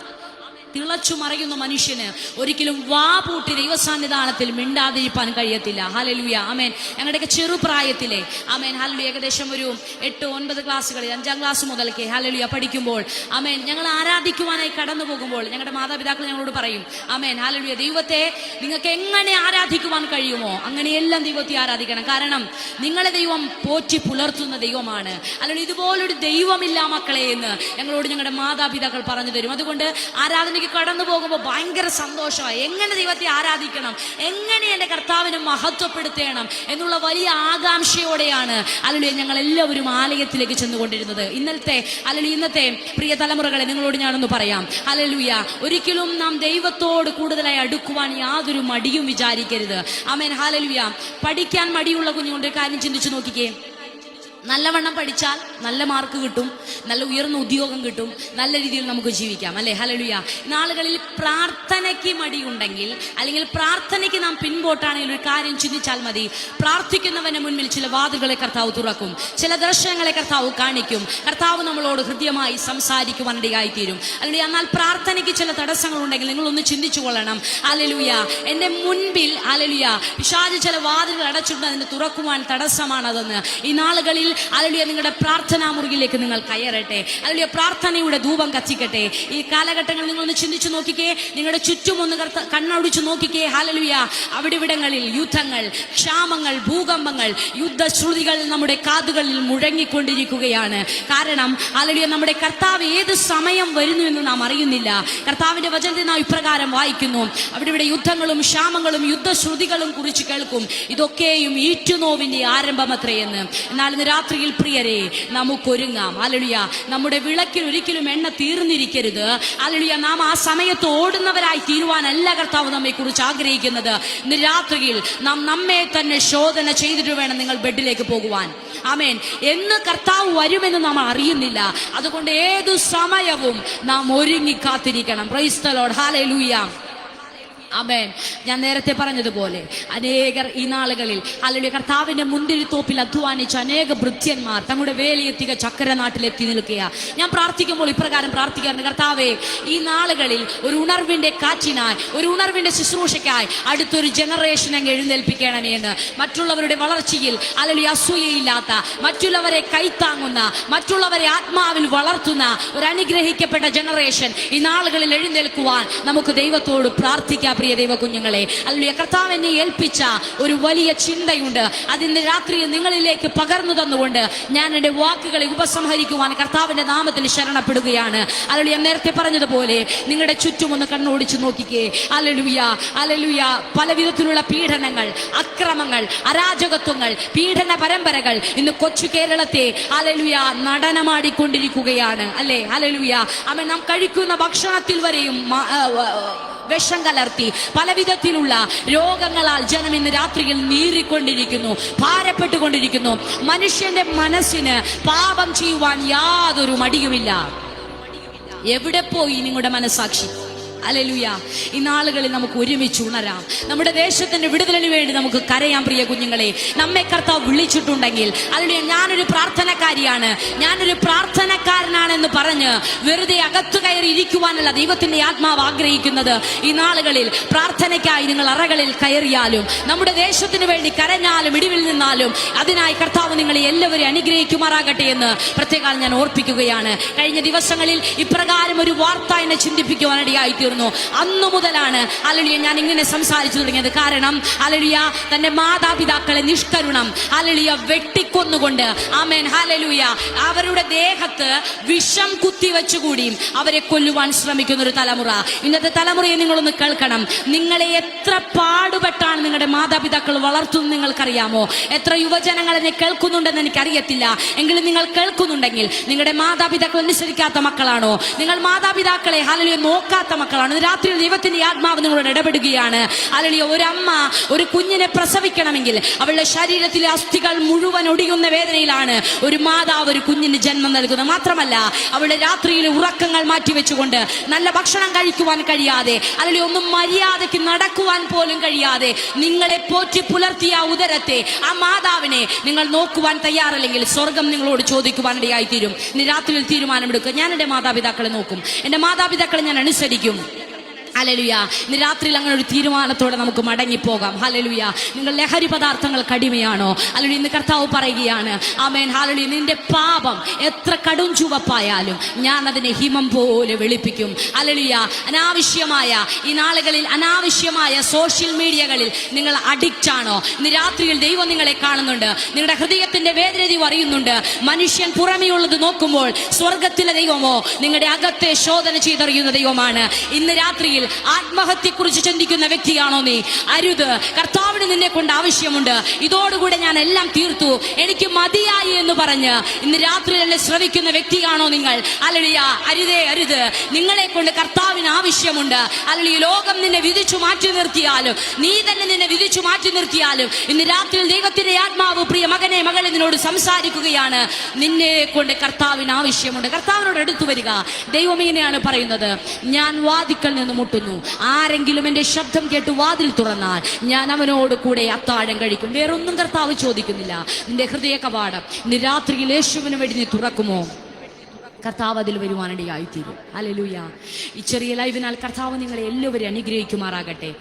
തിളച്ചു മറയുന്ന മനുഷ്യന് ഒരിക്കലും വാ പൂട്ടി ദൈവസാന്നിധാനത്തിൽ മിണ്ടാതിരിപ്പാൻ കഴിയത്തില്ല. ഹല്ലേലൂയ. ആമേൻ. ഞങ്ങളുടെയൊക്കെ ചെറുപ്രായത്തിലെ ആമേൻ ഹല്ലേലൂയ ഏകദേശം ഒരു 8-9 ക്ലാസ്സുകളിൽ 5ാം ക്ലാസ് മുതൽക്കേ ഹല്ലേലൂയ പഠിക്കുമ്പോൾ ആമേൻ ഞങ്ങൾ ആരാധിക്കുവാനായി കടന്നു പോകുമ്പോൾ ഞങ്ങളുടെ മാതാപിതാക്കൾ ഞങ്ങളോട് പറയും ആമേൻ ഹല്ലേലൂയ ദൈവത്തെ നിങ്ങൾക്ക് എങ്ങനെ ആരാധിക്കുവാൻ കഴിയുമോ അങ്ങനെയെല്ലാം ദൈവത്തെ ആരാധിക്കണം. കാരണം നിങ്ങളെ ദൈവം പോറ്റി പുലർത്തുന്ന ദൈവമാണ്. അല്ലെങ്കിൽ ഇതുപോലൊരു ദൈവമില്ല മക്കളെ എന്ന് ഞങ്ങളോട് ഞങ്ങളുടെ മാതാപിതാക്കൾ പറഞ്ഞു തരും. അതുകൊണ്ട് ആരാധന കടന്നു പോകുമ്പോൾ ഭയങ്കര സന്തോഷമായി. എങ്ങനെ ദൈവത്തെ ആരാധിക്കണം, എങ്ങനെ എൻ്റെ കർത്താവിനെ മഹത്വപ്പെടുത്തണം എന്നുള്ള വലിയ ആകാംക്ഷയോടെയാണ് അല്ലെങ്കിൽ ഞങ്ങൾ എല്ലാവരും ആലയത്തിലേക്ക് ചെന്നുകൊണ്ടിരുന്നത്. ഇന്നത്തെ പ്രിയ തലമുറകളെ നിങ്ങളോട് ഞാനൊന്ന് പറയാം. ഹല്ലേലൂയ. ഒരിക്കലും നാം ദൈവത്തോട് കൂടുതലായി അടുക്കുവാൻ യാതൊരു മടിയും വിചാരിക്കരുത്. ആമേൻ. ഹല്ലേലൂയ. പഠിക്കാൻ മടിയുള്ള കുഞ്ഞുകൊണ്ട് കാര്യം ചിന്തിച്ചു നോക്കിക്കേ. നല്ലവണ്ണം പഠിച്ചാൽ നല്ല മാർക്ക് കിട്ടും, നല്ല ഉയർന്ന ഉദ്യോഗം കിട്ടും, നല്ല രീതിയിൽ നമുക്ക് ജീവിക്കാം. അല്ലെ? ഹല്ലേലൂയ. നാളുകളിൽ പ്രാർത്ഥനയ്ക്ക് മടിയുണ്ടെങ്കിൽ അല്ലെങ്കിൽ പ്രാർത്ഥനയ്ക്ക് നാം പിൻപോട്ടാണെങ്കിൽ ഒരു കാര്യം ചിന്തിച്ചാൽ മതി. പ്രാർത്ഥിക്കുന്നവന്റെ മുൻപിൽ ചില വാതിലുകളെ കർത്താവ് തുറക്കും, ചില ദർശനങ്ങളെ കർത്താവ് കാണിക്കും, കർത്താവ് നമ്മളോട് ഹൃദ്യമായി സംസാരിക്കുവാനിടയായി തീരും. അല്ലെങ്കിൽ എന്നാൽ പ്രാർത്ഥനയ്ക്ക് ചില തടസ്സങ്ങൾ ഉണ്ടെങ്കിൽ നിങ്ങളൊന്ന് ചിന്തിച്ചു കൊള്ളണം. ഹല്ലേലൂയ. എന്റെ മുൻപിൽ ഹല്ലേലൂയ പിശാച് ചില വാതിലുകൾ അടച്ചിട്ടുണ്ട്, അതിന് തുറക്കുവാൻ തടസ്സമാണതെന്ന്. ഈ നാളുകളിൽ ഹല്ലേലൂയ നിങ്ങളുടെ പ്രാർത്ഥനാ മുറിയിലേക്ക് നിങ്ങൾ കയറട്ടെ. ഹല്ലേലൂയ പ്രാർത്ഥനയുടെ ധൂപം കത്തിക്കട്ടെ. ഈ കാലഘട്ടങ്ങളിൽ നിങ്ങളൊന്ന് ചിന്തിച്ചു നോക്കിക്കേ, നിങ്ങളുടെ ചുറ്റും ഒന്ന് കണ്ണൊടിച്ചു നോക്കിക്കേ. ഹല്ലേലൂയ അവിടിവിടങ്ങളിൽ യുദ്ധങ്ങൾ, ക്ഷാമങ്ങൾ, ഭൂകമ്പങ്ങൾ, യുദ്ധശ്രുതികൾ നമ്മുടെ കാതുകളിൽ മുഴങ്ങിക്കൊണ്ടിരിക്കുകയാണ്. കാരണം ഹല്ലേലൂയ നമ്മുടെ കർത്താവ് ഏത് സമയം വരുന്നു എന്ന് നാം അറിയുന്നില്ല. കർത്താവിന്റെ വചനത്തിൽ നാം ഇപ്രകാരം വായിക്കുന്നു, അവിടെ യുദ്ധങ്ങളും ക്ഷാമങ്ങളും യുദ്ധശ്രുതികളും കുറിച്ച് കേൾക്കും, ഇതൊക്കെയും ഈറ്റുനോവിന്റെ ആരംഭമത്രയെന്ന്. എന്നാൽ ഇന്ന് രാത്രിയിൽ പ്രിയരെ നമുക്കൊരുങ്ങാം. ഹല്ലേലൂയ നമ്മുടെ വിളക്കിൽ ഒരിക്കലും എണ്ണ തീർന്നിരിക്കരുത്. ഹല്ലേലൂയ നാം ആ സമയത്ത് ഓടുന്നവരായി തീരുവാനല്ല കർത്താവ് നമ്മെ കുറിച്ച് ആഗ്രഹിക്കുന്നത്. ഇന്ന് രാത്രിയിൽ നാം നമ്മെ തന്നെ ശോധന ചെയ്തിട്ട് വേണം നിങ്ങൾ ബെഡിലേക്ക് പോകുവാൻ. ആമേൻ. എന്ന് കർത്താവ് വരുമെന്ന് നാം അറിയുന്നില്ല. അതുകൊണ്ട് ഏതു സമയവും നാം ഒരുങ്ങി കാത്തിരിക്കണം. Price the lord. ഹല്ലേലൂയ. ആമേൻ. ഞാൻ നേരത്തെ പറഞ്ഞതുപോലെ അനേകർ ഈ നാളുകളിൽ ഹല്ലേലൂയ കർത്താവിന്റെ മുന്തിരിത്തോപ്പിൽ അധ്വാനിച്ച അനേക ഭൃത്യന്മാർ തങ്ങളുടെ വേലയെത്തിക ചക്കര നാട്ടിലെത്തി നിൽക്കുക. ഞാൻ പ്രാർത്ഥിക്കുമ്പോൾ ഇപ്രകാരം പ്രാർത്ഥിക്കാറുണ്ട്, കർത്താവേ ഈ നാളുകളിൽ ഒരു ഉണർവിന്റെ കാറ്റിനായി, ഒരു ഉണർവിന്റെ ശുശ്രൂഷയ്ക്കായി അടുത്തൊരു ജനറേഷൻ അങ്ങ് എഴുന്നേൽപ്പിക്കണമേ എന്ന്. മറ്റുള്ളവരുടെ വളർച്ചയിൽ ഹല്ലേലൂയ അസൂയയില്ലാത്ത, മറ്റുള്ളവരെ കൈത്താങ്ങുന്ന, മറ്റുള്ളവരെ ആത്മാവിൽ വളർത്തുന്ന ഒരു അനുഗ്രഹിക്കപ്പെട്ട ജനറേഷൻ ഈ നാളുകളിൽ എഴുന്നേൽക്കുവാൻ നമുക്ക് ദൈവത്തോട് പ്രാർത്ഥിക്കാം. പ്രിയ ദൈവ കുഞ്ഞുങ്ങളെ, ഹല്ലേലൂയ കർത്താവ് എന്നെ ഏൽപ്പിച്ച ഒരു വലിയ ചിന്തയുണ്ട്. അതിന്റെ രാത്രിയിൽ നിങ്ങളിലേക്ക് പകർന്നു തന്നുകൊണ്ട് ഞാൻ എന്റെ വാക്കുകളെ ഉപസംഹരിക്കുവാൻ കർത്താവിന്റെ നാമത്തിൽ ശരണപ്പെടുകയാണ്. ഹല്ലേലൂയ നേരത്തെ പറഞ്ഞതുപോലെ നിങ്ങളുടെ ചുറ്റും ഒന്ന് കണ്ണോടിച്ചു നോക്കിക്കേ. ഹല്ലേലൂയ ഹല്ലേലൂയ പല വിധത്തിലുള്ള പീഡനങ്ങൾ, അക്രമങ്ങൾ, അരാജകത്വങ്ങൾ, പീഡന പരമ്പരകൾ ഇന്ന് കൊച്ചു കേരളത്തെ ഹല്ലേലൂയ നടനമാടിക്കൊണ്ടിരിക്കുകയാണ്. അല്ലേ? ഹല്ലേലൂയ. അവൻ നാം കഴിക്കുന്ന ഭക്ഷണത്തിൽ വരെയും വിഷം കലർത്തി പല വിധത്തിലുള്ള രോഗങ്ങളാൽ ജനം ഇന്ന് രാത്രിയിൽ നീറിക്കൊണ്ടിരിക്കുന്നു, ഭാരപ്പെട്ടുകൊണ്ടിരിക്കുന്നു. മനുഷ്യന്റെ മനസ്സിന് പാപം ചെയ്യുവാൻ യാതൊരു മടിയുമില്ല. എവിടെ പോയി നിങ്ങളുടെ മനസാക്ഷി? ഹല്ലേലൂയ. ഈ നാളുകളിൽ നമുക്ക് ഒരുമിച്ച് ഉണരാം. നമ്മുടെ ദേശത്തിന്റെ വിടുതലിന് വേണ്ടി നമുക്ക് കരയാം. പ്രിയ കുഞ്ഞുങ്ങളെ, നമ്മെ കർത്താവ് വിളിച്ചിട്ടുണ്ടെങ്കിൽ, ഹല്ലേലൂയ ഞാനൊരു പ്രാർത്ഥനക്കാരിയാണ്, ഞാനൊരു പ്രാർത്ഥനക്കാരനാണെന്ന് പറഞ്ഞ് വെറുതെ അകത്തു കയറി ഇരിക്കുവാനല്ല ദൈവത്തിന്റെ ആത്മാവ് ആഗ്രഹിക്കുന്നത്. ഈ നാളുകളിൽ പ്രാർത്ഥനയ്ക്കായി നിങ്ങൾ അറകളിൽ കയറിയാലും, നമ്മുടെ ദേശത്തിന് വേണ്ടി കരഞ്ഞാലും ഇടിവിൽ നിന്നാലും അതിനായി കർത്താവ് നിങ്ങളെ എല്ലാവരും അനുഗ്രഹിക്കുമാറാകട്ടെ എന്ന് പ്രത്യേകം ഞാൻ ഓർപ്പിക്കുകയാണ്. കഴിഞ്ഞ ദിവസങ്ങളിൽ ഇപ്രകാരം ഒരു വാർത്ത എന്നെ ചിന്തിപ്പിക്കുവാനിടയായി തീർന്നു. അന്നു മുതലാണ് ഹല്ലേലൂയ ഞാൻ ഇങ്ങനെ സംസാരിച്ചു തുടങ്ങിയത്. കാരണം ഹല്ലേലൂയ തന്റെ മാതാപിതാക്കളെ നിഷ്കരുണം ഹല്ലേലൂയ വെട്ടിക്കൊന്നുകൊണ്ട്, ആമേൻ ഹല്ലേലൂയ അവരുടെ ദേഹത്ത് വിഷം കുത്തിവെച്ചുകൂടി അവരെ കൊല്ലുവാൻ ശ്രമിക്കുന്ന ഒരു തലമുറ. ഇന്നത്തെ തലമുറയെ നിങ്ങളൊന്ന് കേൾക്കണം. നിങ്ങളെ എത്ര പാടുപെട്ടാണ് നിങ്ങളുടെ മാതാപിതാക്കൾ വളർത്തുന്നത് നിങ്ങൾക്കറിയാമോ? എത്ര യുവജനങ്ങൾ എന്നെ കേൾക്കുന്നുണ്ടെന്ന് എനിക്കറിയത്തില്ല. എങ്കിലും നിങ്ങൾ കേൾക്കുന്നുണ്ടെങ്കിൽ നിങ്ങളുടെ മാതാപിതാക്കൾ അനുസരിക്കാത്ത മക്കളാണോ? നിങ്ങൾ മാതാപിതാക്കളെ ഹല്ലേലൂയ നോക്കാത്ത മക്കളാണ്? രാത്രി ദൈവത്തിന്റെ ആത്മാവ് നിങ്ങളോട് ഇടപെടുകയാണ്. ഹല്ലേലൂയ ഒരമ്മ ഒരു കുഞ്ഞിനെ പ്രസവിക്കണമെങ്കിൽ അവളുടെ ശരീരത്തിലെ അസ്ഥികൾ മുഴുവൻ ഒടിയുന്ന വേദനയിലാണ് ഒരു മാതാവ് ഒരു കുഞ്ഞിന് ജന്മം നൽകുന്നത്. മാത്രമല്ല അവളുടെ രാത്രിയിലെ ഉറക്കങ്ങൾ മാറ്റിവെച്ചുകൊണ്ട് നല്ല ഭക്ഷണം കഴിക്കുവാൻ കഴിയാതെ, ഹല്ലേലൂയ ഒന്നും മര്യാദയ്ക്ക് നടക്കുവാൻ പോലും കഴിയാതെ നിങ്ങളെ പോറ്റി പുലർത്തിയ ഉദരത്തെ, ആ മാതാവിനെ നിങ്ങൾ നോക്കുവാൻ തയ്യാറല്ലെങ്കിൽ സ്വർഗം നിങ്ങളോട് ചോദിക്കുവാനിടയായി തീരും. ഇനി രാത്രിയിൽ തീരുമാനമെടുക്കുക, ഞാൻ എൻ്റെ മാതാപിതാക്കളെ നോക്കും, എൻ്റെ മാതാപിതാക്കളെ ഞാൻ അനുസരിക്കും. ഹല്ലേലൂയ. ഇന്ന് രാത്രിയിൽ അങ്ങനെ ഒരു തീരുമാനത്തോടെ നമുക്ക് മടങ്ങിപ്പോകാം. ഹല്ലേലൂയ. നിങ്ങൾ ലഹരി പദാർത്ഥങ്ങൾക്ക് അടിമയാണോ? ഹല്ലേലൂയ ഇന്ന് കർത്താവ് പറയുകയാണ്, ആമേൻ ഹല്ലേലൂയ നിന്റെ പാപം എത്ര കടും ചുവപ്പായാലും ഞാൻ അതിനെ ഹിമം പോലെ വെളുപ്പിക്കും. ഹല്ലേലൂയ. അനാവശ്യമായ ഈ നാളുകളിൽ അനാവശ്യമായ സോഷ്യൽ മീഡിയകളിൽ നിങ്ങൾ അഡിക്റ്റ് ആണോ? ഇന്ന് രാത്രിയിൽ ദൈവം നിങ്ങളെ കാണുന്നുണ്ട്, നിങ്ങളുടെ ഹൃദയത്തിന്റെ വേദന അറിയുന്നുണ്ട്. മനുഷ്യൻ പുറമെയുള്ളത് നോക്കുമ്പോൾ സ്വർഗത്തിലെ ദൈവമോ നിങ്ങളുടെ അകത്തെ ശോധന ചെയ്തറിയുന്ന ദൈവമാണ്. ഇന്ന് രാത്രിയിൽ ആത്മഹത്യയെക്കുറിച്ച് ചിന്തിക്കുന്ന വ്യക്തിയാണോ നീ? അരുത്. കർത്താവിന് നിന്നെ കൊണ്ട് ആവശ്യമുണ്ട്. ഇതോടുകൂടെ ഞാൻ എല്ലാം തീർത്തു, എനിക്ക് മതിയായി എന്ന് പറഞ്ഞ് ഇന്ന് രാത്രി എന്നെ ശ്രവിക്കുന്ന വ്യക്തിയാണോ നിങ്ങൾ? ഹല്ലേലൂയ. അരുതേ, അരുത്. നിങ്ങളെ കൊണ്ട് കർത്താവിന് ആവശ്യമുണ്ട്. ഹല്ലേലൂയ. ലോകം നിന്നെ വിധിച്ചു മാറ്റി നിർത്തിയാലും, നീ തന്നെ നിന്നെ വിധിച്ചു മാറ്റി നിർത്തിയാലും ഇന്ന് രാത്രിയിൽ ദൈവത്തിന്റെ ആത്മാവ് പ്രിയ മകനെ മകളെ നിന്നോട് സംസാരിക്കുകയാണ്. നിന്നെ കൊണ്ട് കർത്താവിന് ആവശ്യമുണ്ട്. കർത്താവിനോട് അടുത്തു വരിക. ദൈവം ഇങ്ങനെയാണ് പറയുന്നത്, ഞാൻ വാതിക്കൽ നിന്ന് മുട്ടുന്നു, ആരെങ്കിലും എന്റെ ശബ്ദം കേട്ട് വാതിൽ തുറന്നാൽ ഞാൻ അവനോട് കൂടെ അത്താഴം കഴിക്കും. വേറൊന്നും കർത്താവ് ചോദിക്കുന്നില്ല. നിന്റെ ഹൃദയ കവാടം ഇന്ന് രാത്രിയിൽ യേശുവിന് വേണ്ടി നീ തുറക്കുമോ? കർത്താവ് അതിൽ വരുവാനിടയായിത്തീരും. ഹല്ലേലൂയ. ഈ ചെറിയ ലൈവിനാൽ കർത്താവ് നിങ്ങളെ എല്ലാവരും അനുഗ്രഹിക്കുമാറാകട്ടെ.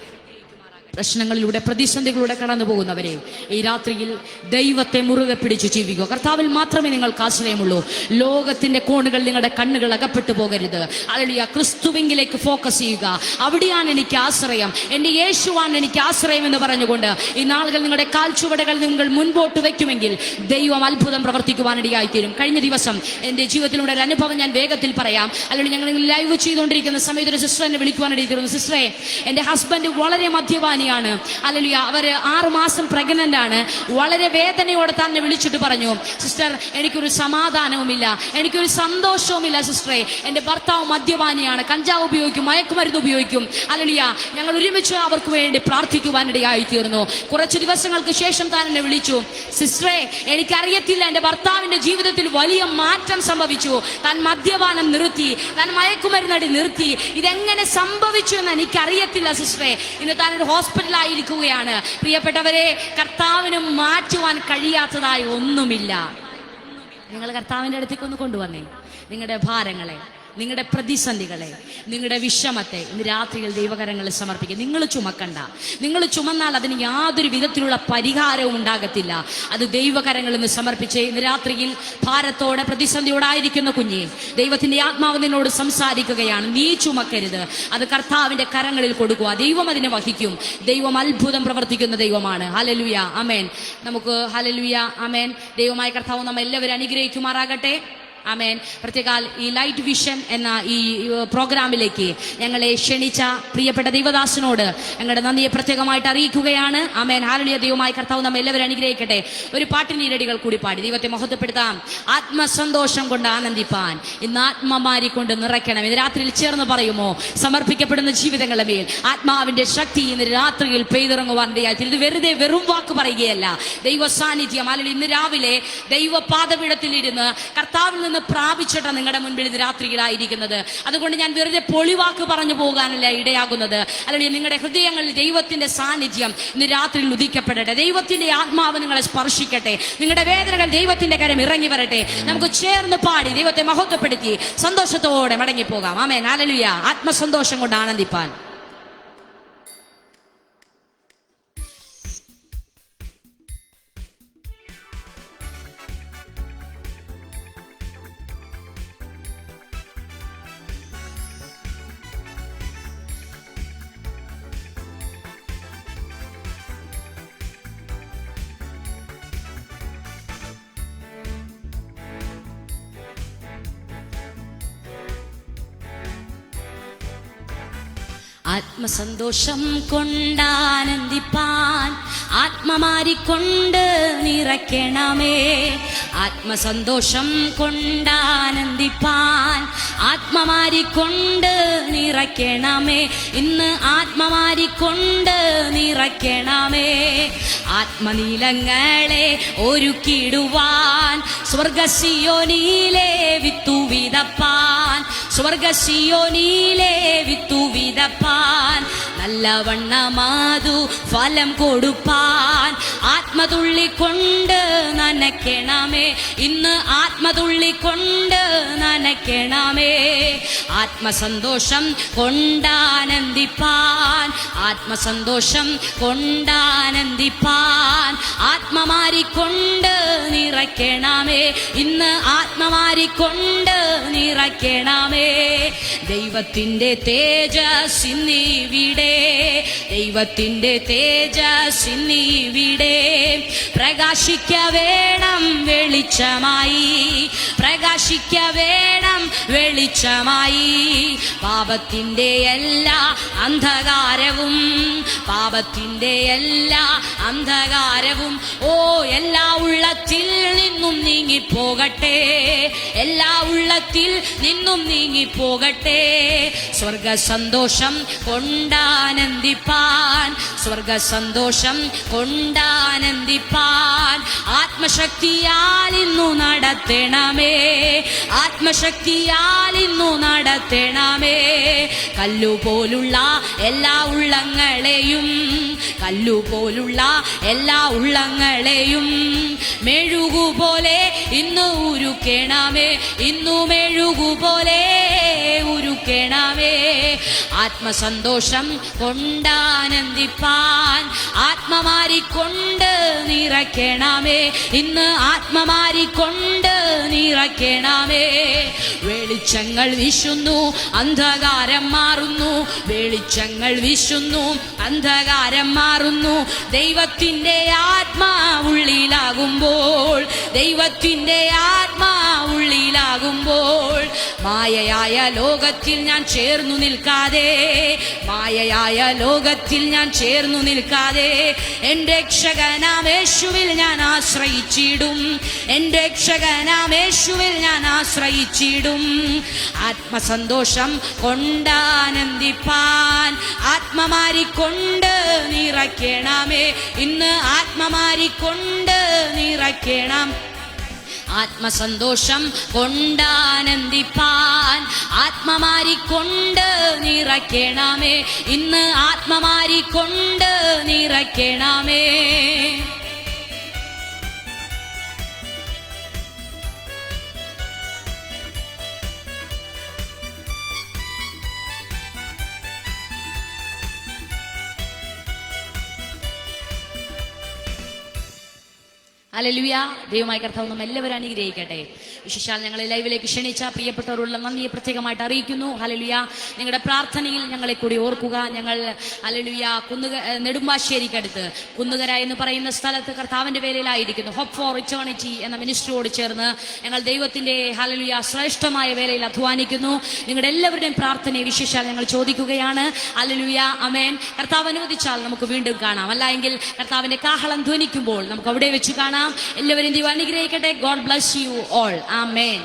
പ്രശ്നങ്ങളിലൂടെ പ്രതിസന്ധികളിലൂടെ കടന്നു പോകുന്നവരെ ഈ രാത്രിയിൽ ദൈവത്തെ മുറുകെ പിടിച്ചു ജീവിക്കുക. കർത്താവിൽ മാത്രമേ നിങ്ങൾക്ക് ആശ്രയമുള്ളൂ. ലോകത്തിന്റെ കോണുകൾ നിങ്ങളുടെ കണ്ണുകൾ അകപ്പെട്ടു പോകരുത്. ഹല്ലേലൂയ. ക്രിസ്തുവിലേക്ക് ഫോക്കസ് ചെയ്യുക. അവിടെയാണ് എനിക്ക് ആശ്രയം, എൻ്റെ യേശുവാണ് എനിക്ക് ആശ്രയം എന്ന് പറഞ്ഞുകൊണ്ട് ഈ നാളുകൾ നിങ്ങളുടെ കാൽച്ചുവടുകൾ നിങ്ങൾ മുൻപോട്ട് വയ്ക്കുമെങ്കിൽ ദൈവം അത്ഭുതം പ്രവർത്തിക്കുവാനിടയായിത്തീരും. കഴിഞ്ഞ ദിവസം എൻ്റെ ജീവിതത്തിലൂടെ ഒരു അനുഭവം ഞാൻ വേഗത്തിൽ പറയാം. അല്ലെങ്കിൽ ഞങ്ങൾ ലൈവ് ചെയ്തുകൊണ്ടിരിക്കുന്ന സമയത്ത് ഒരു സിസ്റ്റർ എന്നെ വിളിക്കുവാനിടയായിരുന്നു. സിസ്റ്ററെ, എൻ്റെ ഹസ്ബൻഡ് വളരെ മദ്യപാനി, ഹല്ലേലൂയ, അവര് 6 മാസം പ്രഗ്നന്റ് ആണ്. വളരെ വേദനയോടെ തന്നെ വിളിച്ചിട്ട് പറഞ്ഞു, സിസ്റ്റർ, എനിക്കൊരു സമാധാനവുമില്ല, എനിക്കൊരു സന്തോഷവുമില്ല സിസ്റ്ററെ. എൻ്റെ ഭർത്താവ് മദ്യപാനിയാണ്, കഞ്ചാവ് ഉപയോഗിക്കും, മയക്കുമരുന്ന് ഉപയോഗിക്കും. ഹല്ലേലൂയ. ഞങ്ങൾ ഒരുമിച്ച് അവർക്ക് വേണ്ടി പ്രാർത്ഥിക്കുവാനിടയായി തീർന്നു. കുറച്ച് ദിവസങ്ങൾക്ക് ശേഷം താൻ എന്നെ വിളിച്ചു, സിസ്റ്ററെ, എനിക്കറിയത്തില്ല, എൻ്റെ ഭർത്താവിന്റെ ജീവിതത്തിൽ വലിയ മാറ്റം സംഭവിച്ചു. താൻ മദ്യപാനം നിർത്തി, താൻ മയക്കുമരുന്നടി നിർത്തി. ഇതെങ്ങനെ സംഭവിച്ചു എന്ന് എനിക്കറിയത്തില്ല സിസ്റ്ററെ. ഇന്ന് താൻ ഒരു ഹോസ്പിറ്റലായിരിക്കുകയാണ്. പ്രിയപ്പെട്ടവരെ, കർത്താവിന് മാറ്റുവാൻ കഴിയാത്തതായി ഒന്നുമില്ല. നിങ്ങൾ കർത്താവിൻ്റെ അടുത്തേക്ക് ഒന്ന് കൊണ്ടുവന്നേ നിങ്ങളുടെ ഭാരങ്ങളെ, നിങ്ങളുടെ പ്രതിസന്ധികളെ, നിങ്ങളുടെ വിഷമത്തെ ഇന്ന് രാത്രിയിൽ ദൈവകരങ്ങളിൽ സമർപ്പിക്കുക. നിങ്ങൾ ചുമക്കണ്ട. നിങ്ങൾ ചുമന്നാൽ അതിന് യാതൊരു വിധത്തിലുള്ള പരിഹാരവും ഉണ്ടാകത്തില്ല. അത് ദൈവകരങ്ങളിൽ നിന്ന് സമർപ്പിച്ച് ഇന്ന് രാത്രിയിൽ ഭാരത്തോടെ പ്രതിസന്ധിയോടായിരിക്കുന്ന കുഞ്ഞെ, ദൈവത്തിന്റെ ആത്മാവ് നിന്നോട് സംസാരിക്കുകയാണ്. നീ ചുമക്കരുത്, അത് കർത്താവിന്റെ കരങ്ങളിൽ കൊടുക്കുക. ദൈവം അതിനെ വഹിക്കും. ദൈവം അത്ഭുതം പ്രവർത്തിക്കുന്ന ദൈവമാണ്. ഹല്ലേലൂയ, ആമേൻ. നമുക്ക് ഹല്ലേലൂയ, ആമേൻ. ദൈവമായ കർത്താവ് നമ്മെ എല്ലാവരും അനുഗ്രഹിക്കുമാറാകട്ടെ. ആമേൻ. പ്രത്യേകാൽ ഈ ലൈറ്റ് വിഷൻ എന്ന ഈ പ്രോഗ്രാമിലേക്ക് ഞങ്ങളെ ക്ഷണിച്ച പ്രിയപ്പെട്ട ദൈവദാസനോട് ഞങ്ങളുടെ നന്ദിയെ പ്രത്യേകമായിട്ട് അറിയിക്കുകയാണ്. ആമേൻ. ഹല്ലേലൂയ. ദൈവമായ കർത്താവ് നമ്മെ എല്ലാവരും അനുഗ്രഹിക്കട്ടെ. ഒരു പാട്ടിന് ഇരടികൾ കൂടി പാടി ദൈവത്തെ മഹത്വപ്പെടുത്താം. ആത്മസന്തോഷം കൊണ്ട് ആനന്ദിപ്പാൻ ഇന്ന് ആത്മമാരി കൊണ്ട് നിറയ്ക്കണം. ഇന്ന് രാത്രിയിൽ ചേർന്ന് പറയുമോ? സമർപ്പിക്കപ്പെടുന്ന ജീവിതങ്ങളുടെ മേൽ ആത്മാവിന്റെ ശക്തി ഇന്ന് രാത്രിയിൽ പെയ്തിറങ്ങുവാൻ ഇടയായി. ഇത് വെറുതെ വെറും വാക്ക് പറയുകയല്ല, ദൈവ സാന്നിധ്യം. അല്ലെങ്കിൽ ഇന്ന് രാവിലെ ദൈവ പാദപീഠത്തിലിരുന്ന് കർത്താവിൽ നിന്ന് പ്രാപിച്ചിട്ടാണ് നിങ്ങളുടെ മുൻപിൽ ഇന്ന് രാത്രിയിലായിരിക്കുന്നത്. അതുകൊണ്ട് ഞാൻ വെറുതെ പൊളിവാക്ക് പറഞ്ഞു പോകാനല്ല ഇടയാകുന്നത്. അല്ലെങ്കിൽ നിങ്ങളുടെ ഹൃദയങ്ങളിൽ ദൈവത്തിന്റെ സാന്നിധ്യം ഇന്ന് രാത്രിയിൽ ഉദിക്കപ്പെടട്ടെ. ദൈവത്തിന്റെ ആത്മാവ് നിങ്ങളെ സ്പർശിക്കട്ടെ. നിങ്ങളുടെ വേദനകൾ ദൈവത്തിന്റെ കരം ഇറങ്ങി വരട്ടെ. നമുക്ക് ചേർന്ന് പാടി ദൈവത്തെ മഹത്വപ്പെടുത്തി സന്തോഷത്തോടെ മടങ്ങിപ്പോകാം. ആമേൻ. ഹല്ലേലൂയ. ആത്മസന്തോഷം കൊണ്ട് ആനന്ദിപ്പാൻ. ആത്മസന്തോഷം കൊണ്ടാനന്ദിപ്പാൻ ആത്മമാരിക്കൊണ്ട് നിറയ്ക്കണമേ. ആത്മസന്തോഷം കൊണ്ടാനന്ദിപ്പാൻ ആത്മമാരിക്കൊണ്ട് നിറയ്ക്കണമേ. ഇന്ന് ആത്മമാരിക്കൊണ്ട് നിറയ്ക്കണമേ. ആത്മനീലങ്ങളെ ഒരുക്കിടുവാൻ സ്വർഗസിയോനിലെ വിത്തു വിതപ്പാൻ, സ്വർഗസിയോനിലെ വിത്തു വിതപ്പാൻ, നല്ലവണ്ണമാതു ഫലം കൊടുപ്പാൻ ആത്മതുള്ളിക്കൊണ്ട് നനയ്ക്കണമേ. ഇന്ന് ആത്മതുള്ളിക്കൊണ്ട് നനയ്ക്കണമേ. ആത്മസന്തോഷം കൊണ്ടാനന്ദിപ്പാൻ, ആത്മസന്തോഷം കൊണ്ടാനന്ദിപ്പാൻ ആത്മമാരിക്കൊണ്ട് നിറയ്ക്കണമേ. ഇന്ന് ആത്മമാരിക്കൊണ്ട് നിറയ്ക്കണമേ. ദൈവത്തിന്റെ തേജസ് ഇന്നിവിടെ, ദൈവത്തിന്റെ തേജസ് ഇന്നിവിടെ. പ്രകാശിക്ക വേണം വെളിച്ചമായി, പ്രകാശിക്ക വേണം വെളിച്ചമായി. പാപത്തിന്റെ എല്ലാ അന്ധകാരവും, പാപത്തിന്റെ എല്ലാ അന്ധകാരവും എല്ലാ ഉള്ളത്തിൽ നിന്നും നീങ്ങിപ്പോകട്ടെ, എല്ലാ ഉള്ളത്തിൽ നിന്നും നീങ്ങിപ്പോകട്ടെ. സ്വർഗസന്തോഷം കൊണ്ടാനന്ദിപ്പാൻ, സ്വർഗസന്തോഷം കൊണ്ടാനന്ദിപ്പാൻ ആത്മശക്തിയാൽ ഇന്നു നടത്തണമേ, ആത്മശക്തിയാൽ ഇന്നു നടത്തണമേ. കല്ലുപോലുള്ള എല്ലാ ഉള്ളങ്ങളെയും, കല്ലുപോലുള്ള എല്ലാ ഉള്ളങ്ങളെയും മെഴുകുപോലെ ഇന്ന് ഉരുക്കണമേ, ഇന്നു മെഴുകുപോലെ ഉരുക്കണമേ. പുതുക്കണമേ. ആത്മസന്തോഷം കൊണ്ടാനന്ദിപ്പാൻ ആത്മമാരിക്കൊണ്ട് നിറയ്ക്കണമേ. ഇന്ന് ആത്മമാരിക്കൊണ്ട് നിറയ്ക്കണമേ. വെളിച്ചങ്ങൾ വീശുന്നു, അന്ധകാരം മാറുന്നു. വെളിച്ചങ്ങൾ വീശുന്നു, അന്ധകാരം മാറുന്നു. ദൈവത്തിൻ്റെ ആത്മാവുള്ളിലാകുമ്പോൾ, ദൈവത്തിൻ്റെ ആത്മാവുള്ളിലാകുമ്പോൾ മായയായ ലോകത്തിൽ ഞാൻ ചേർന്നു നിൽക്കാതെ, മായയായ ലോകത്തിൽ ഞാൻ ചേർന്നു നിൽക്കാതെ എൻ്റെ രക്ഷകനാം യേശുവിൽ ഞാൻ ആശ്രയിച്ചിടും, എൻ്റെ രക്ഷകനാം യേശുവിൽ ഞാൻ ആശ്രയിച്ചിടും. ആത്മസന്തോഷം കൊണ്ടാനന്ദിപ്പാൻ ആത്മമാരിക്കൊണ്ട് നിറയ്ക്കണമേ. ഇന്ന് ആത്മമാരിക്കൊണ്ട് നിറയ്ക്കണം. ആത്മസന്തോഷം കൊണ്ടാനന്ദിപ്പാൻ ആത്മമാരിക്കൊണ്ട് നിറയ്ക്കണമേ. ഇന്ന് ആത്മമാരിക്കൊണ്ട് നിറയ്ക്കണമേ. ഹല്ലേലൂയ. ദൈവമായ കർത്താവ് നമ്മെ എല്ലാവരും അനുഗ്രഹിക്കട്ടെ. വിശേഷാൽ ഞങ്ങളെ ലൈവിലേക്ക് ക്ഷണിച്ച പ്രിയപ്പെട്ടവരുള്ള നന്ദിയെ പ്രത്യേകമായിട്ട് അറിയിക്കുന്നു. ഹല്ലേലൂയ. നിങ്ങളുടെ പ്രാർത്ഥനയിൽ ഞങ്ങളെ കൂടി ഓർക്കുക. ഞങ്ങൾ ഹല്ലേലൂയ നെടുമ്പാശ്ശേരിക്കടുത്ത് കുന്നുകര എന്ന് പറയുന്ന സ്ഥലത്ത് കർത്താവിന്റെ വേലയിലായിരിക്കുന്നു. ഹോപ്പ് ഫോർ ഇറ്റേണിറ്റി എന്ന മിനിസ്ട്രിയോട് ചേർന്ന് ഞങ്ങൾ ദൈവത്തിന്റെ ഹല്ലേലൂയ ശ്രേഷ്ഠമായ വേലയിൽ അധ്വാനിക്കുന്നു. നിങ്ങളുടെ എല്ലാവരുടെയും പ്രാർത്ഥനയെ വിശേഷാൽ ഞങ്ങൾ ചോദിക്കുകയാണ്. ഹല്ലേലൂയ. ആമേൻ. കർത്താവ് അനുവദിച്ചാൽ നമുക്ക് വീണ്ടും കാണാം. അല്ല എങ്കിൽ കർത്താവിന്റെ കാഹളം ധ്വനിക്കുമ്പോൾ നമുക്ക് അവിടെ വെച്ച് കാണാം. എല്ലാവരും ദൈവം അനുഗ്രഹിക്കട്ടെ. God bless you all. Amen.